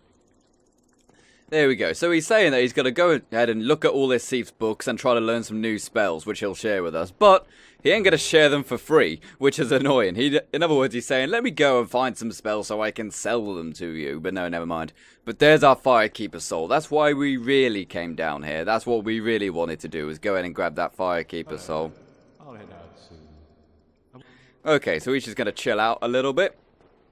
There we go. So he's saying that he's got to go ahead and look at all this Seath's books and try to learn some new spells, which he'll share with us. But he ain't going to share them for free, which is annoying. In other words, he's saying, let me go and find some spells so I can sell them to you. But no, never mind. But there's our Firekeeper soul. That's why we really came down here. That's what we really wanted to do, was go ahead and grab that Firekeeper soul. I'll head out soon. Okay, so he's just going to chill out a little bit.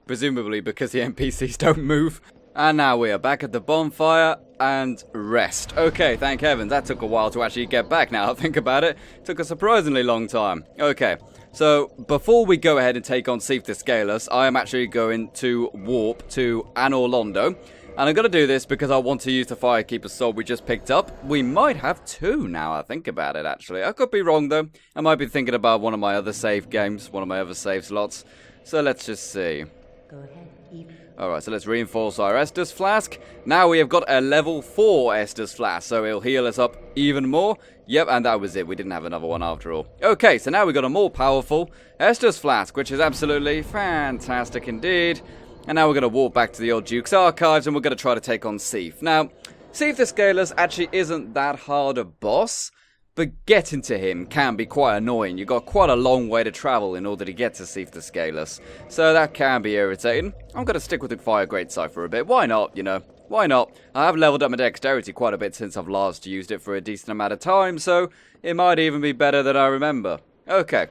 Presumably because the NPCs don't move. And now we are back at the bonfire and rest. Okay, thank heavens. That took a while to actually get back now. I think about it. Took a surprisingly long time. Okay, so before we go ahead and take on Seath the Scaleless, I am actually going to warp to Anorlondo. And I'm going to do this because I want to use the Firekeeper soul we just picked up. We might have 2 now, I think about it, actually. I could be wrong, though. I might be thinking about one of my other save games, one of my other save slots. So let's just see. Go ahead, Eve. Alright, so let's reinforce our Estus Flask. Now we have got a level 4 Estus Flask, so it'll heal us up even more. Yep, and that was it. We didn't have another one after all. Okay, so now we've got a more powerful Estus Flask, which is absolutely fantastic indeed. And now we're going to walk back to the old Duke's Archives, and we're going to try to take on Seath. Now, Seath the Scaleless actually isn't that hard a boss, but getting to him can be quite annoying. You've got quite a long way to travel in order to get to Seath the Scaleless, so that can be irritating. I'm going to stick with the Fire Great Scythe for a bit. Why not, you know? Why not? I have leveled up my dexterity quite a bit since I've last used it for a decent amount of time, so it might even be better than I remember. Okay,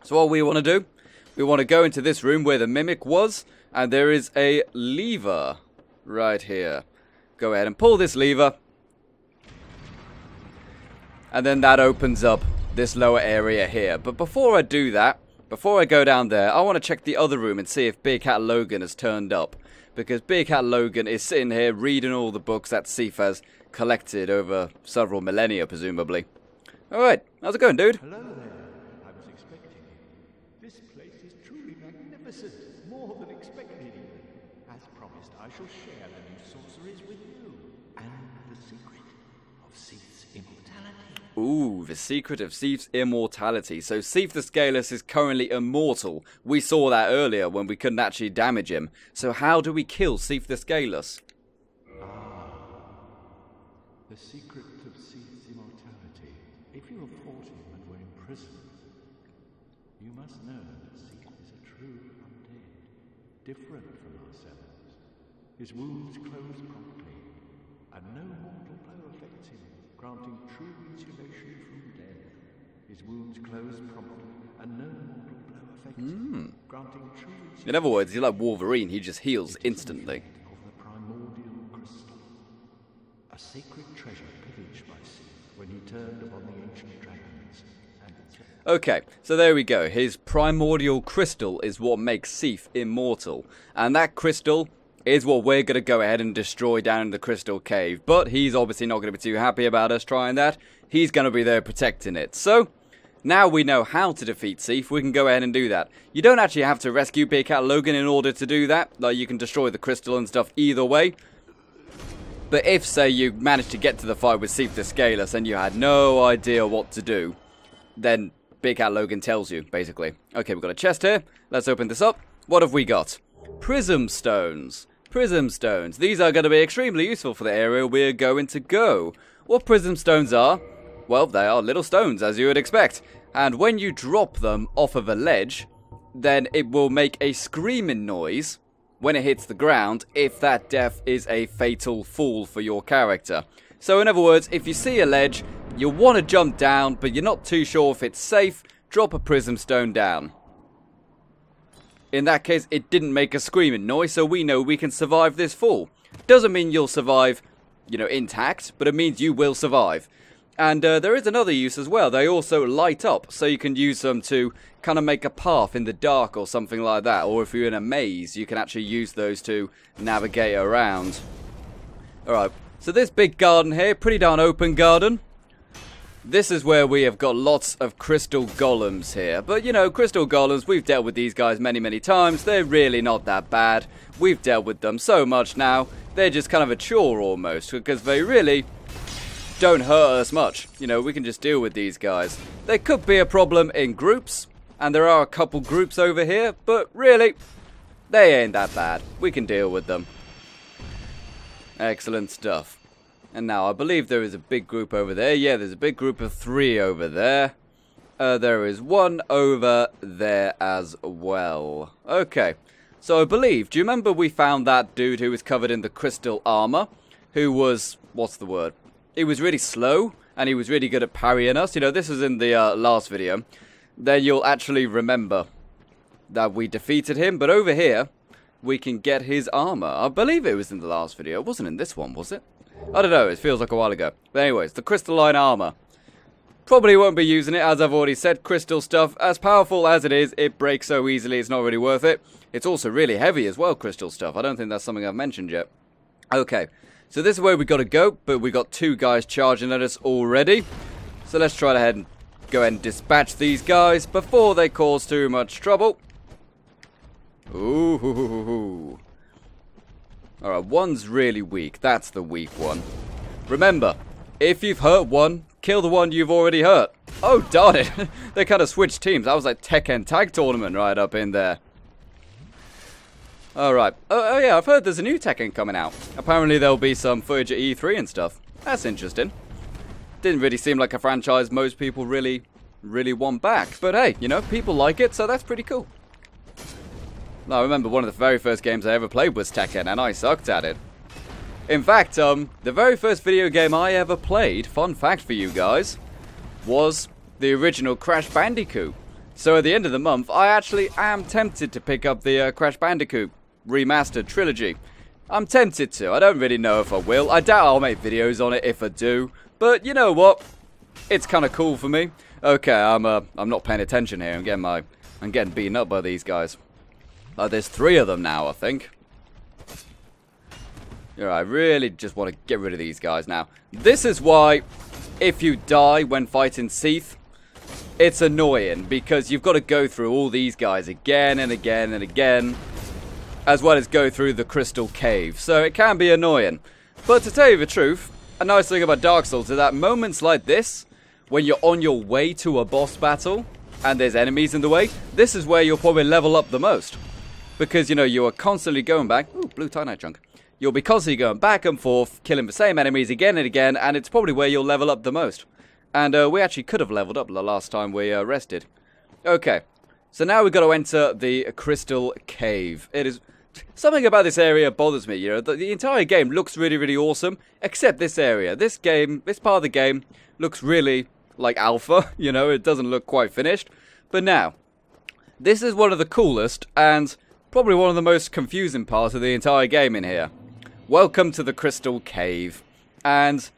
so what we want to do, we want to go into this room where the Mimic was, and there is a lever right here. Go ahead and pull this lever. And then that opens up this lower area here. But before I do that, before I go down there, I want to check the other room and see if Big Hat Logan has turned up. Because Big Hat Logan is sitting here reading all the books that Seath has collected over several millennia, presumably. Alright, how's it going, dude? Hello there. I was expecting you. This place is truly magnificent. More than expected. As promised, I shall share the new sorceries with you. And the secret of Seath's immortality. Ooh, the secret of Seath's immortality. So Seath the Scaleless is currently immortal. We saw that earlier when we couldn't actually damage him. So how do we kill Seath the Scaleless? The secret of Seath's immortality. If you have fought him and were imprisoned, you must know that Seath is a true undead, different from ourselves. His wounds close promptly, and no mortal blow affects him, granting true insulation from death. His wounds close promptly, and no mortal blow affects him, granting true insulation. In other words, he's like Wolverine, he just heals instantly. Of the primordial crystal, a sacred treasure pillaged by Seath when he turned upon the ancient dragons. Okay, so there we go. His primordial crystal is what makes Seath immortal, and that crystal is what we're going to go ahead and destroy down in the crystal cave. But he's obviously not going to be too happy about us trying that. He's going to be there protecting it. So now we know how to defeat Seath, we can go ahead and do that. You don't actually have to rescue Big Cat Logan in order to do that. Like, you can destroy the crystal and stuff either way. But if, say, you managed to get to the fight with Seath the Scaleless and you had no idea what to do, then Big Cat Logan tells you, basically. Okay, we've got a chest here. Let's open this up. What have we got? Prism stones. Prism stones. These are going to be extremely useful for the area we're going to go. What prism stones are? Well, they are little stones, as you would expect. And when you drop them off of a ledge, then it will make a screaming noise when it hits the ground if that death is a fatal fall for your character. So in other words, if you see a ledge, you'll want to jump down, but you're not too sure if it's safe, drop a prism stone down. In that case, it didn't make a screaming noise, so we know we can survive this fall. Doesn't mean you'll survive, you know, intact, but it means you will survive. And there is another use as well. They also light up, so you can use them to kind of make a path in the dark or something like that. Or if you're in a maze, you can actually use those to navigate around. Alright, so this big garden here, pretty darn open garden. This is where we have got lots of crystal golems here. But, you know, crystal golems, we've dealt with these guys many, many times. They're really not that bad. We've dealt with them so much now. They're just kind of a chore almost, because they really don't hurt us much. You know, we can just deal with these guys. They could be a problem in groups, and there are a couple groups over here, but really, they ain't that bad. We can deal with them. Excellent stuff. And now, I believe there is a big group over there. Yeah, there's a big group of 3 over there. There is 1 over there as well. Okay, so I believe, do you remember we found that dude who was covered in the crystal armor? Who was, what's the word? He was really slow, and he was really good at parrying us. You know, this was in the last video. Then you'll actually remember that we defeated him. But over here, we can get his armor. I believe it was in the last video. It wasn't in this one, was it? I don't know. It feels like a while ago. But anyways, the crystalline armor. Probably won't be using it, as I've already said. Crystal stuff, as powerful as it is, it breaks so easily, it's not really worth it. It's also really heavy as well, crystal stuff. I don't think that's something I've mentioned yet. Okay. So this is where we got to go, but we got 2 guys charging at us already. So let's try to go ahead and dispatch these guys before they cause too much trouble. Ooh. Alright, one's really weak. That's the weak one. Remember, if you've hurt one, kill the one you've already hurt. Oh, darn it. They kind of switched teams. That was like Tekken Tag Tournament right up in there. Alright. Oh yeah, I've heard there's a new Tekken coming out. Apparently there'll be some footage at E3 and stuff. That's interesting. Didn't really seem like a franchise most people really want back. But hey, you know, people like it, so that's pretty cool. Now, I remember one of the very first games I ever played was Tekken, and I sucked at it. In fact, the very first video game I ever played, fun fact for you guys, was the original Crash Bandicoot. So at the end of the month, I actually am tempted to pick up the Crash Bandicoot remastered trilogy. I'm tempted to. I don't really know if I will. I doubt I'll make videos on it if I do. But you know what? It's kind of cool for me. Okay, I'm not paying attention here. I'm getting beaten up by these guys. There's 3 of them now, I think. Yeah, I really just want to get rid of these guys now. This is why, if you die when fighting Seath, it's annoying, because you've got to go through all these guys again and again and again, as well as go through the crystal cave. So it can be annoying. But to tell you the truth, a nice thing about Dark Souls is that moments like this, when you're on your way to a boss battle, and there's enemies in the way, this is where you'll probably level up the most. Because, you know, you are constantly going back. Ooh, blue Titanite chunk. you'll be constantly going back and forth, killing the same enemies again and again, and it's probably where you'll level up the most. And we actually could have leveled up the last time we rested. Okay, so now we've got to enter the Crystal Cave. It is... Something about this area bothers me, you know. The entire game looks really, really awesome, except this area. This part of the game looks really like alpha, you know. It doesn't look quite finished. But now, this is one of the coolest and probably one of the most confusing parts of the entire game in here. Welcome to the Crystal Cave. And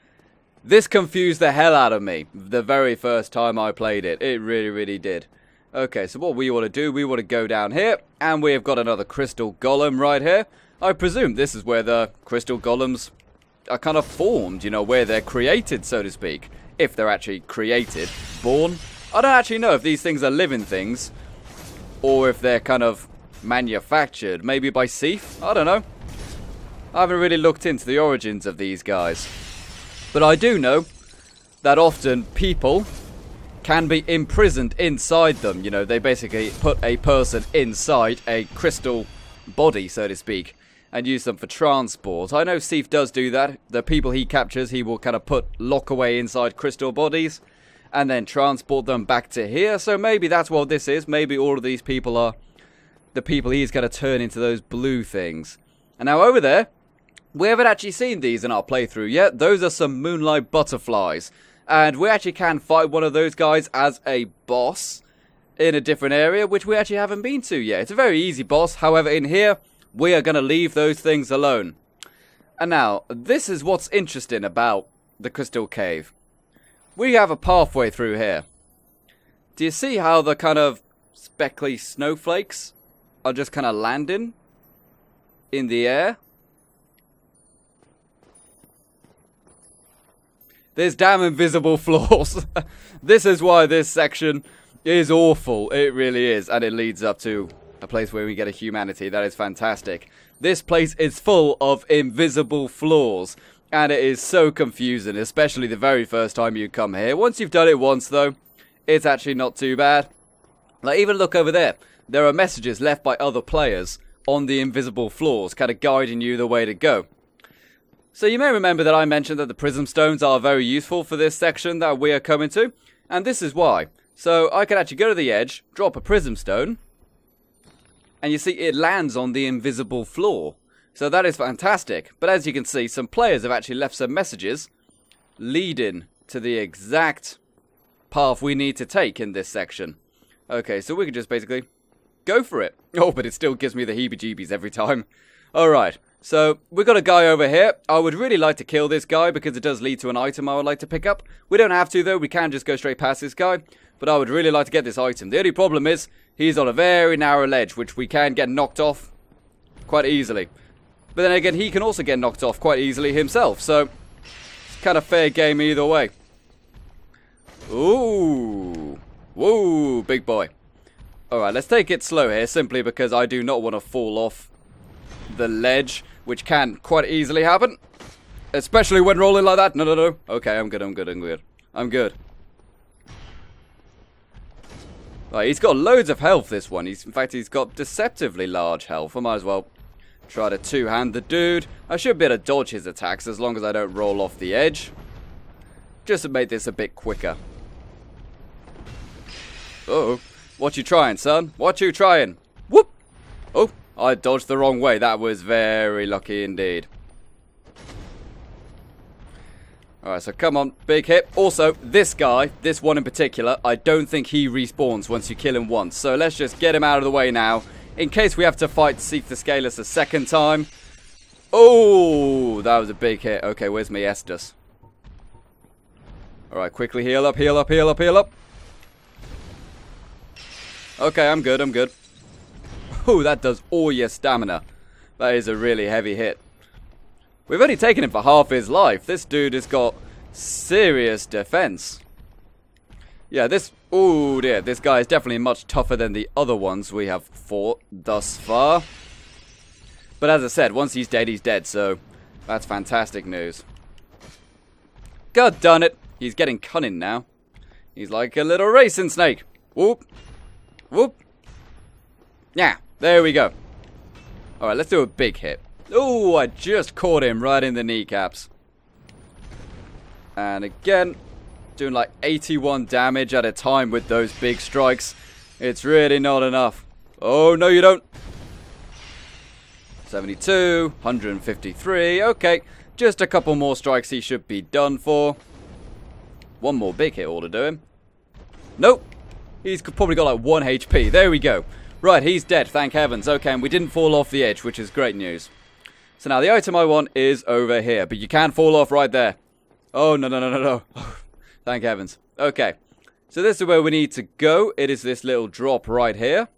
this confused the hell out of me the very first time I played it. It really, really did. Okay, so what we want to do, we want to go down here, and we have got another crystal golem right here. I presume this is where the crystal golems are kind of formed, you know, where they're created, so to speak. If they're actually created, born. I don't actually know if these things are living things, or if they're kind of manufactured, maybe by Seath, I don't know. I haven't really looked into the origins of these guys. But I do know that often people can be imprisoned inside them. You know, they basically put a person inside a crystal body, so to speak, and use them for transport. I know Seath does do that. The people he captures, he will kind of lock away inside crystal bodies and then transport them back to here. So maybe that's what this is. Maybe all of these people are the people he's going to turn into those blue things. And now over there, we haven't actually seen these in our playthrough yet. Those are some moonlight butterflies. And we actually can fight one of those guys as a boss in a different area, which we actually haven't been to yet. It's a very easy boss. However, in here, we are going to leave those things alone. And now, this is what's interesting about the Crystal Cave. We have a pathway through here. Do you see how the kind of speckly snowflakes are just kind of landing in the air? There's damn invisible floors. This is why this section is awful. It really is. And it leads up to a place where we get a humanity. That is fantastic. This place is full of invisible floors. And it is so confusing, especially the very first time you come here. Once you've done it once, though, it's actually not too bad. Like, even look over there. There are messages left by other players on the invisible floors, kind of guiding you the way to go. So you may remember that I mentioned that the prism stones are very useful for this section that we are coming to. And this is why. So I can actually go to the edge, drop a prism stone, and you see it lands on the invisible floor. So that is fantastic. But as you can see, some players have actually left some messages leading to the exact path we need to take in this section. Okay, so we can just basically go for it. Oh, but it still gives me the heebie-jeebies every time. Alright. So, we've got a guy over here. I would really like to kill this guy because it does lead to an item I would like to pick up. We don't have to though, we can just go straight past this guy. But I would really like to get this item. The only problem is, he's on a very narrow ledge, which we can get knocked off quite easily. But then again, he can also get knocked off quite easily himself. So, it's kind of fair game either way. Ooh. Whoa, big boy. Alright, let's take it slow here, simply because I do not want to fall off the ledge, which can quite easily happen, especially when rolling like that. No. Okay, I'm good. Right, he's got loads of health, this one. In fact, he's got deceptively large health. I might as well try to two-hand the dude. I should be able to dodge his attacks as long as I don't roll off the edge, just to make this a bit quicker. Uh-oh. What you trying, son? What you trying? Whoop! Oh, I dodged the wrong way. That was very lucky indeed. Alright, so come on, big hit. Also, this guy, this one in particular, I don't think he respawns once you kill him once. So let's just get him out of the way now, in case we have to fight Seath the Scaleless a second time. Oh, that was a big hit. Okay, where's my Estus? Alright, quickly heal up. Okay, I'm good. Oh, that does all your stamina. That is a really heavy hit. We've only taken him for half his life. This dude has got serious defense. Yeah, oh dear, this guy is definitely much tougher than the other ones we have fought thus far. But as I said, once he's dead, so that's fantastic news. God darn it, he's getting cunning now. He's like a little racing snake. Whoop. Whoop. Yeah, there we go. Alright, let's do a big hit. Oh, I just caught him right in the kneecaps. And again, doing like 81 damage at a time with those big strikes. It's really not enough. Oh, no you don't. 72, 153. Okay, just a couple more strikes he should be done for. One more big hit ought to do him. Nope. He's probably got like 1 HP. There we go. Right, he's dead, thank heavens. Okay, and we didn't fall off the edge, which is great news. So now the item I want is over here, but you can fall off right there. Oh, no, no, no, no, no. Thank heavens. Okay, so this is where we need to go. It is this little drop right here.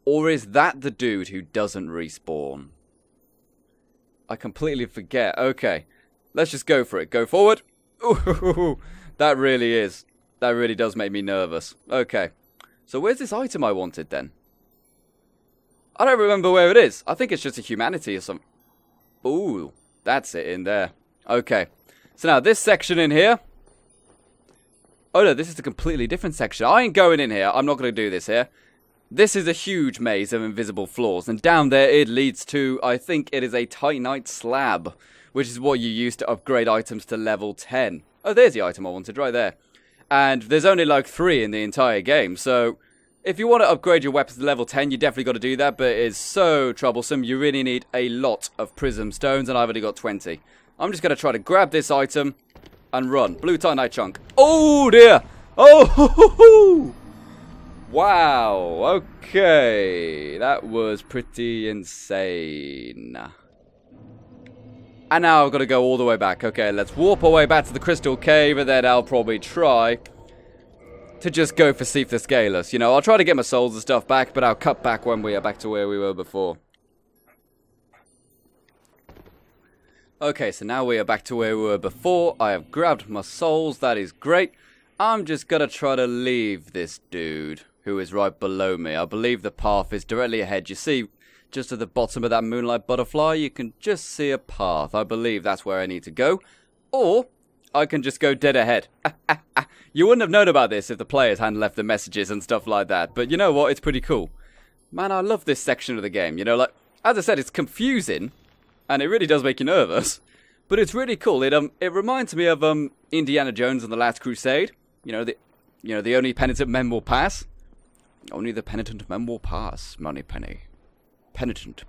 Or is that the dude who doesn't respawn? I completely forget. Okay, let's just go for it. Go forward. Ooh, that really is. That really does make me nervous. Okay, so where's this item I wanted then? I don't remember where it is. I think it's just a humanity or something. Ooh, that's it in there. Okay, so now this section in here. Oh no, this is a completely different section. I ain't going in here. I'm not going to do this here. This is a huge maze of invisible floors, and down there it leads to, I think it is a Titanite slab, which is what you use to upgrade items to level 10. Oh, there's the item I wanted, right there. And there's only like 3 in the entire game, so if you want to upgrade your weapons to level 10, you definitely got to do that, but it is so troublesome. You really need a lot of prism stones, and I've only got 20. I'm just going to try to grab this item and run. Blue Titanite chunk. Oh dear! Oh, hoo, hoo, hoo. Wow, okay, that was pretty insane. And now I've got to go all the way back. Okay, let's warp our way back to the Crystal Cave, and then I'll probably try to just go for Seath the Scaleless. You know, I'll try to get my souls and stuff back, but I'll cut back when we are back to where we were before. Okay, so now we are back to where we were before. I have grabbed my souls, that is great. I'm just going to try to leave this dude who is right below me. I believe the path is directly ahead. You see, just at the bottom of that moonlight butterfly, you can just see a path. I believe that's where I need to go. Or I can just go dead ahead. You wouldn't have known about this if the players hadn't left the messages and stuff like that. But you know what? It's pretty cool. Man, I love this section of the game. You know, like, as I said, it's confusing. And it really does make you nervous. But it's really cool. It reminds me of Indiana Jones and the Last Crusade. You know, the only penitent men will pass. Only the penitent men will pass, Moneypenny. Penitent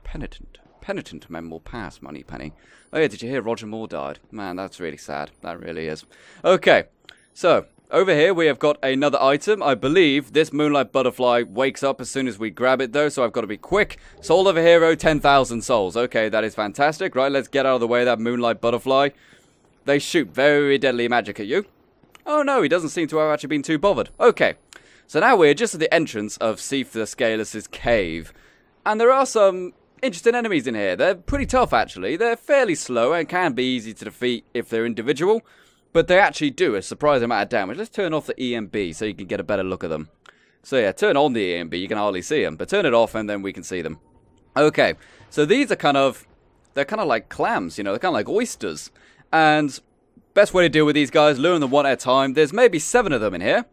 men will pass, Moneypenny. Oh yeah, did you hear Roger Moore died? Man, that's really sad. That really is. Okay, so over here we have got another item. I believe this moonlight butterfly wakes up as soon as we grab it though, so I've got to be quick. Soul of a hero, 10,000 souls. Okay, that is fantastic. Right, let's get out of the way of that moonlight butterfly. They shoot very deadly magic at you. Oh no, he doesn't seem to have actually been too bothered. Okay, so now we're just at the entrance of Seath the Scaleless' cave. And there are some interesting enemies in here. They're pretty tough actually. They're fairly slow and can be easy to defeat if they're individual. But they actually do a surprising amount of damage. Let's turn off the ENB so you can get a better look at them. So yeah, turn on the ENB, you can hardly see them. But turn it off and then we can see them. Okay, so these are they're kind of like clams, you know. They're kind of like oysters. And best way to deal with these guys, lure them one at a time. There's maybe 7 of them in here.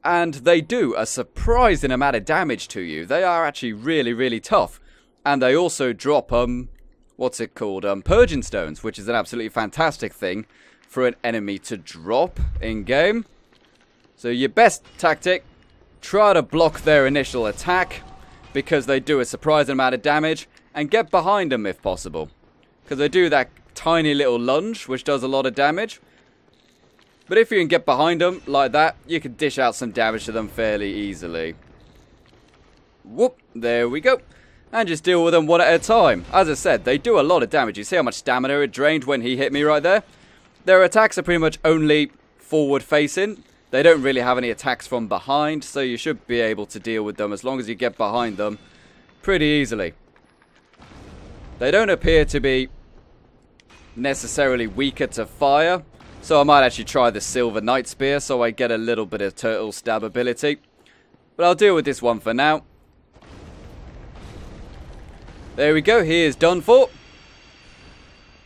And they do a surprising amount of damage to you. They are actually really, really tough. And they also drop, what's it called? Purging stones, which is an absolutely fantastic thing for an enemy to drop in-game. So your best tactic, try to block their initial attack, because they do a surprising amount of damage, and get behind them if possible. Because they do that tiny little lunge, which does a lot of damage. But if you can get behind them like that, you can dish out some damage to them fairly easily. Whoop, there we go. And just deal with them one at a time. As I said, they do a lot of damage. You see how much stamina it drained when he hit me right there? Their attacks are pretty much only forward facing. They don't really have any attacks from behind, so you should be able to deal with them as long as you get behind them pretty easily. They don't appear to be necessarily weaker to fire, so I might actually try the Silver Knight Spear so I get a little bit of turtle stab ability. But I'll deal with this one for now. There we go, he is done for.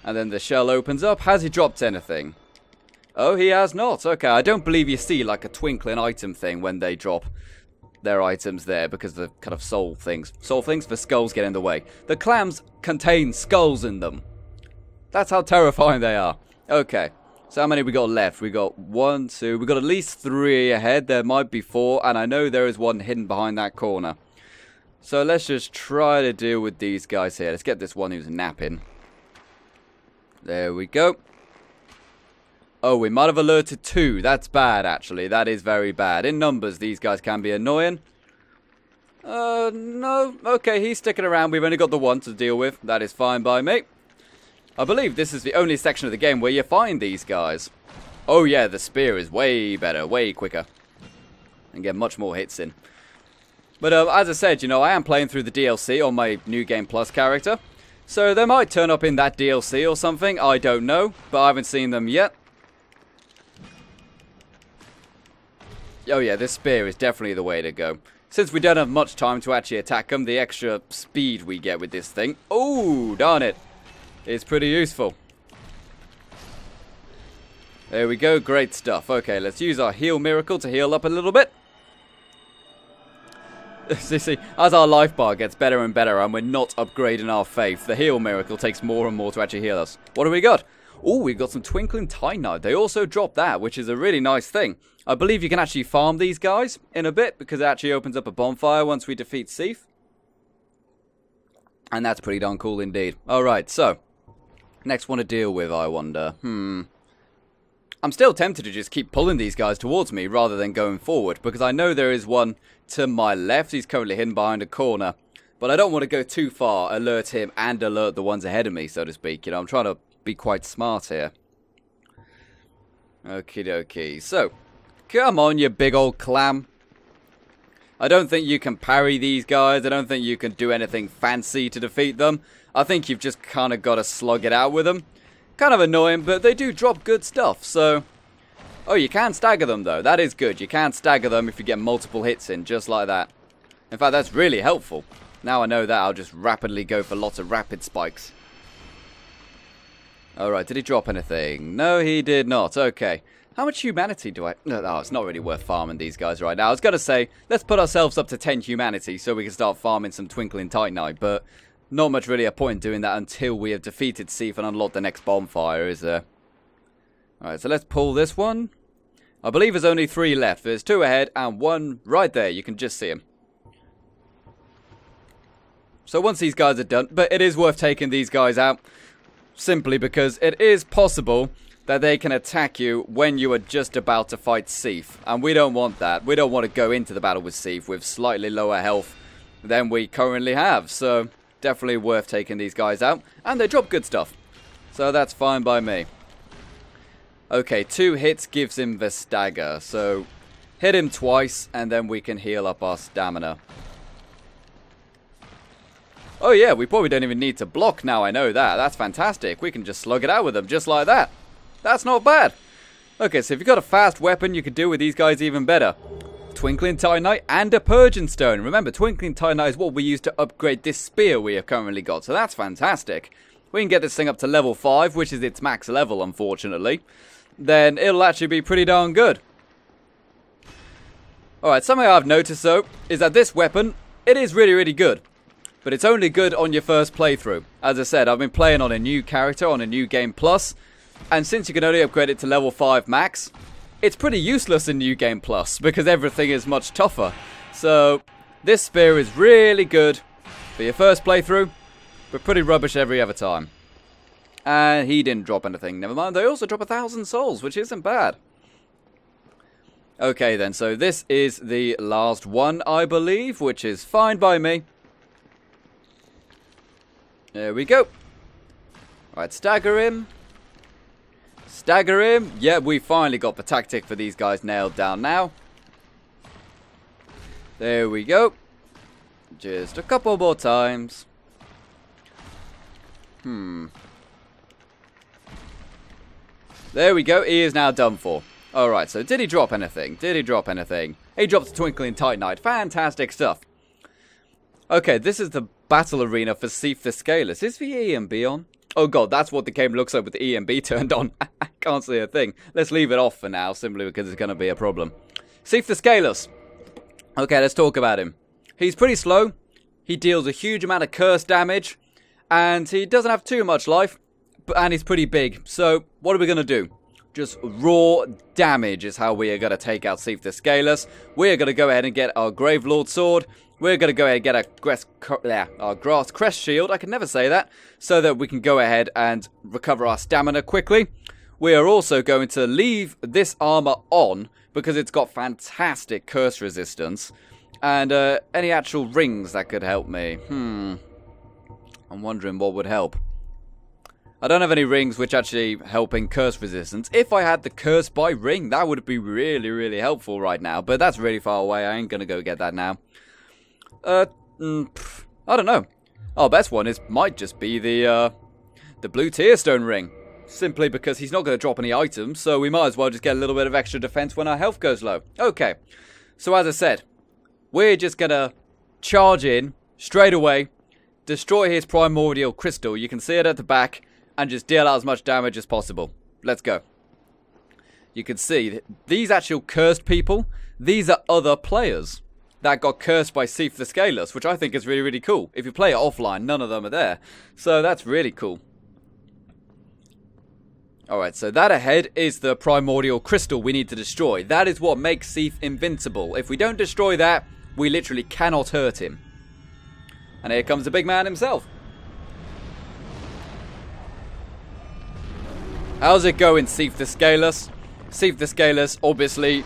And then the shell opens up. Has he dropped anything? Oh, he has not. Okay, I don't believe you see like a twinkling item thing when they drop. their items there because of the kind of soul things. Soul things? The skulls get in the way. The clams contain skulls in them. That's how terrifying they are. Okay. So how many we got left? We got 1, 2. We got at least 3 ahead. There might be 4. And I know there is one hidden behind that corner. So let's just try to deal with these guys here. Let's get this one who's napping. There we go. Oh, we might have alerted 2. That's bad, actually. That is very bad. In numbers, these guys can be annoying. No. Okay, he's sticking around. We've only got the 1 to deal with. That is fine by me. I believe this is the only section of the game where you find these guys. Oh, yeah, the spear is way better, way quicker. And get much more hits in. But as I said, you know, I am playing through the DLC on my New Game Plus character. So they might turn up in that DLC or something. I don't know, but I haven't seen them yet. Oh yeah, this spear is definitely the way to go. Since we don't have much time to actually attack them, the extra speed we get with this thing, oh, darn it, is pretty useful. There we go, great stuff. Okay, let's use our heal miracle to heal up a little bit. See, as our life bar gets better and better and we're not upgrading our faith, the heal miracle takes more and more to actually heal us. What do we got? Oh, we got some twinkling titanite. They also dropped that, which is a really nice thing. I believe you can actually farm these guys in a bit because it actually opens up a bonfire once we defeat Seath. And that's pretty darn cool indeed. Alright, so next one to deal with, I wonder. I'm still tempted to just keep pulling these guys towards me rather than going forward because I know there is one to my left. He's currently hidden behind a corner. But I don't want to go too far, alert him and alert the ones ahead of me, so to speak. You know, I'm trying to be quite smart here. Okie dokie. So, come on, you big old clam. I don't think you can parry these guys. I don't think you can do anything fancy to defeat them. I think you've just kind of got to slug it out with them. Kind of annoying, but they do drop good stuff, so... Oh, you can stagger them, though. That is good. You can stagger them if you get multiple hits in, just like that. In fact, that's really helpful. Now I know that, I'll just rapidly go for lots of rapid spikes. Alright, did he drop anything? No, he did not. Okay. How much humanity do I... No, it's not really worth farming these guys right now. I was going to say, let's put ourselves up to 10 humanity so we can start farming some twinkling titanite, but not much really a point doing that until we have defeated Seath and unlocked the next bonfire, is there? Alright, so let's pull this one. I believe there's only 3 left. There's 2 ahead and 1 right there. You can just see him. So once these guys are done, but it is worth taking these guys out simply because it is possible that they can attack you when you are just about to fight Seath. And we don't want that. We don't want to go into the battle with Seath with slightly lower health than we currently have. So definitely worth taking these guys out. And they drop good stuff. So that's fine by me. Okay, 2 hits gives him the stagger. So hit him twice and then we can heal up our stamina. Oh yeah, we probably don't even need to block now, I know that. That's fantastic. We can just slug it out with them just like that. That's not bad. Okay, so if you've got a fast weapon, you could deal with these guys even better. Twinkling Titanite and a Purging Stone. Remember, Twinkling Titanite is what we use to upgrade this spear we have currently got. So that's fantastic. We can get this thing up to level 5, which is its max level, unfortunately. Then it'll actually be pretty darn good. Alright, something I've noticed, though, is that this weapon, it is really, really good. But it's only good on your first playthrough. As I said, I've been playing on a new character, on a New Game Plus. And since you can only upgrade it to level 5 max, it's pretty useless in New Game Plus because everything is much tougher. So, this spear is really good for your first playthrough, but pretty rubbish every other time. And he didn't drop anything. Never mind, they also drop 1,000 souls, which isn't bad. Okay then, so this is the last one, I believe, which is fine by me. There we go. Right, stagger him. Stagger him. Yeah, we finally got the tactic for these guys nailed down now. There we go. Just a couple more times. There we go. He is now done for. Alright, so did he drop anything? Did he drop anything? He dropped a Twinkling Titanite. Fantastic stuff. Okay, this is the battle arena for Seath the Scaleless. Is the ENB on? Oh god, that's what the game looks like with the ENB turned on. I can't see a thing. Let's leave it off for now, simply because it's going to be a problem. Seath the Scaleless. Okay, let's talk about him. He's pretty slow. He deals a huge amount of curse damage. And he doesn't have too much life. And he's pretty big. So, what are we going to do? Just raw damage is how we are going to take out Seath the Scaleless. We are going to go ahead and get our Gravelord sword. We're going to go ahead and get our grass crest shield. I can never say that. So that we can go ahead and recover our stamina quickly. We are also going to leave this armor on because it's got fantastic curse resistance. And any actual rings that could help me. I'm wondering what would help. I don't have any rings which actually help in curse resistance. If I had the curse by ring, that would be really, really helpful right now. But that's really far away. I ain't going to go get that now. I don't know. Our best one might just be the blue tearstone ring. Simply because he's not going to drop any items. So we might as well just get a little bit of extra defense when our health goes low. Okay. So as I said, we're just going to charge in straight away. Destroy his primordial crystal. You can see it at the back. And just deal out as much damage as possible. Let's go. You can see these actual cursed people. These are other players that got cursed by Seath the Scaleless. Which I think is really, really cool. If you play it offline, none of them are there. So that's really cool. Alright, so that ahead is the primordial crystal we need to destroy. That is what makes Seath invincible. If we don't destroy that, we literally cannot hurt him. And here comes the big man himself. How's it going, Seath the Scaleless? Seath the Scaleless obviously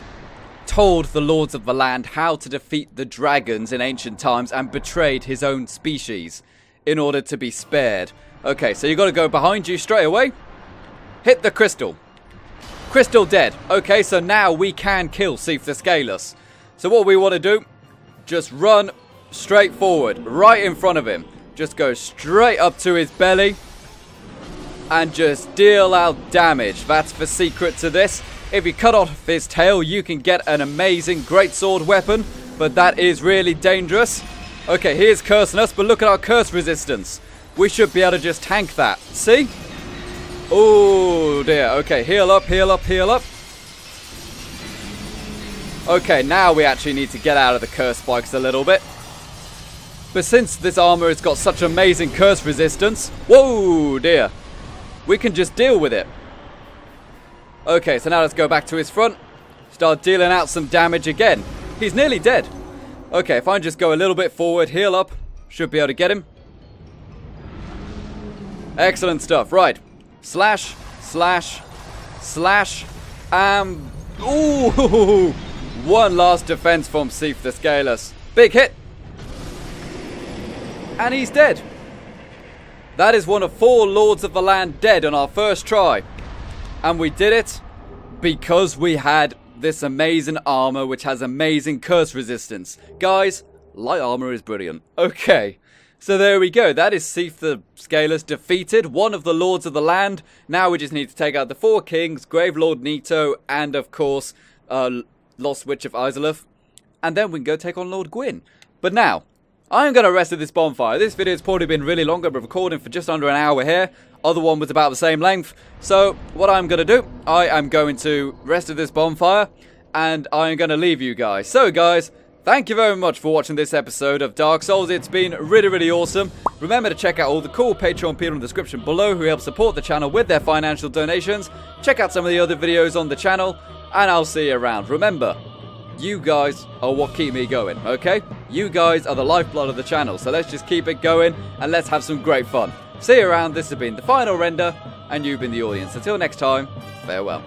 told the lords of the land how to defeat the dragons in ancient times and betrayed his own species in order to be spared. Okay, so you got to go behind you straight away. Hit the crystal. Crystal dead. Okay, so now we can kill Seath the Scaleless. So what we want to do, just run straight forward, right in front of him. Just go straight up to his belly and just deal out damage. That's the secret to this. If you cut off his tail, you can get an amazing greatsword weapon, but that is really dangerous. Okay, here's cursing us, but look at our curse resistance. We should be able to just tank that. See? Oh dear. Okay, heal up, heal up, heal up. Okay, now we actually need to get out of the curse spikes a little bit. But since this armor has got such amazing curse resistance, whoa dear, we can just deal with it. Okay, so now let's go back to his front. Start dealing out some damage again. He's nearly dead. Okay, if I just go a little bit forward, heal up, should be able to get him. Excellent stuff. Right. Slash, slash, slash, ooh, one last defense from Seath the Scaleless. Big hit. And he's dead. That is one of 4 lords of the land dead on our first try. And we did it because we had this amazing armor which has amazing curse resistance. Guys, light armor is brilliant. Okay. So there we go. That is Seath the Scaleless defeated. One of the lords of the land. Now we just need to take out the 4 kings, Gravelord Nito, and of course, Lost Witch of Izalith. And then we can go take on Lord Gwen. But now, I'm going to rest at this bonfire. This video has probably been really long. I've been recording for just under an hour here. Other one was about the same length. So what I'm going to do, I am going to rest at this bonfire. And I'm going to leave you guys. So guys, thank you very much for watching this episode of Dark Souls. It's been really, really awesome. Remember to check out all the cool Patreon people in the description below who help support the channel with their financial donations. Check out some of the other videos on the channel. And I'll see you around. Remember, you guys are what keep me going, okay? You guys are the lifeblood of the channel. So let's just keep it going and let's have some great fun. See you around. This has been the final render and you've been the audience. Until next time, farewell.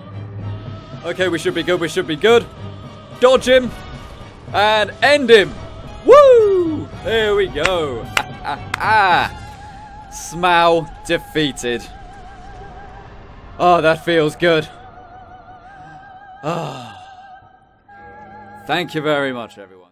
Okay, we should be good. We should be good. Dodge him. And end him. Woo! There we go. Smaug defeated. Oh, that feels good. Ah. Thank you very much, everyone.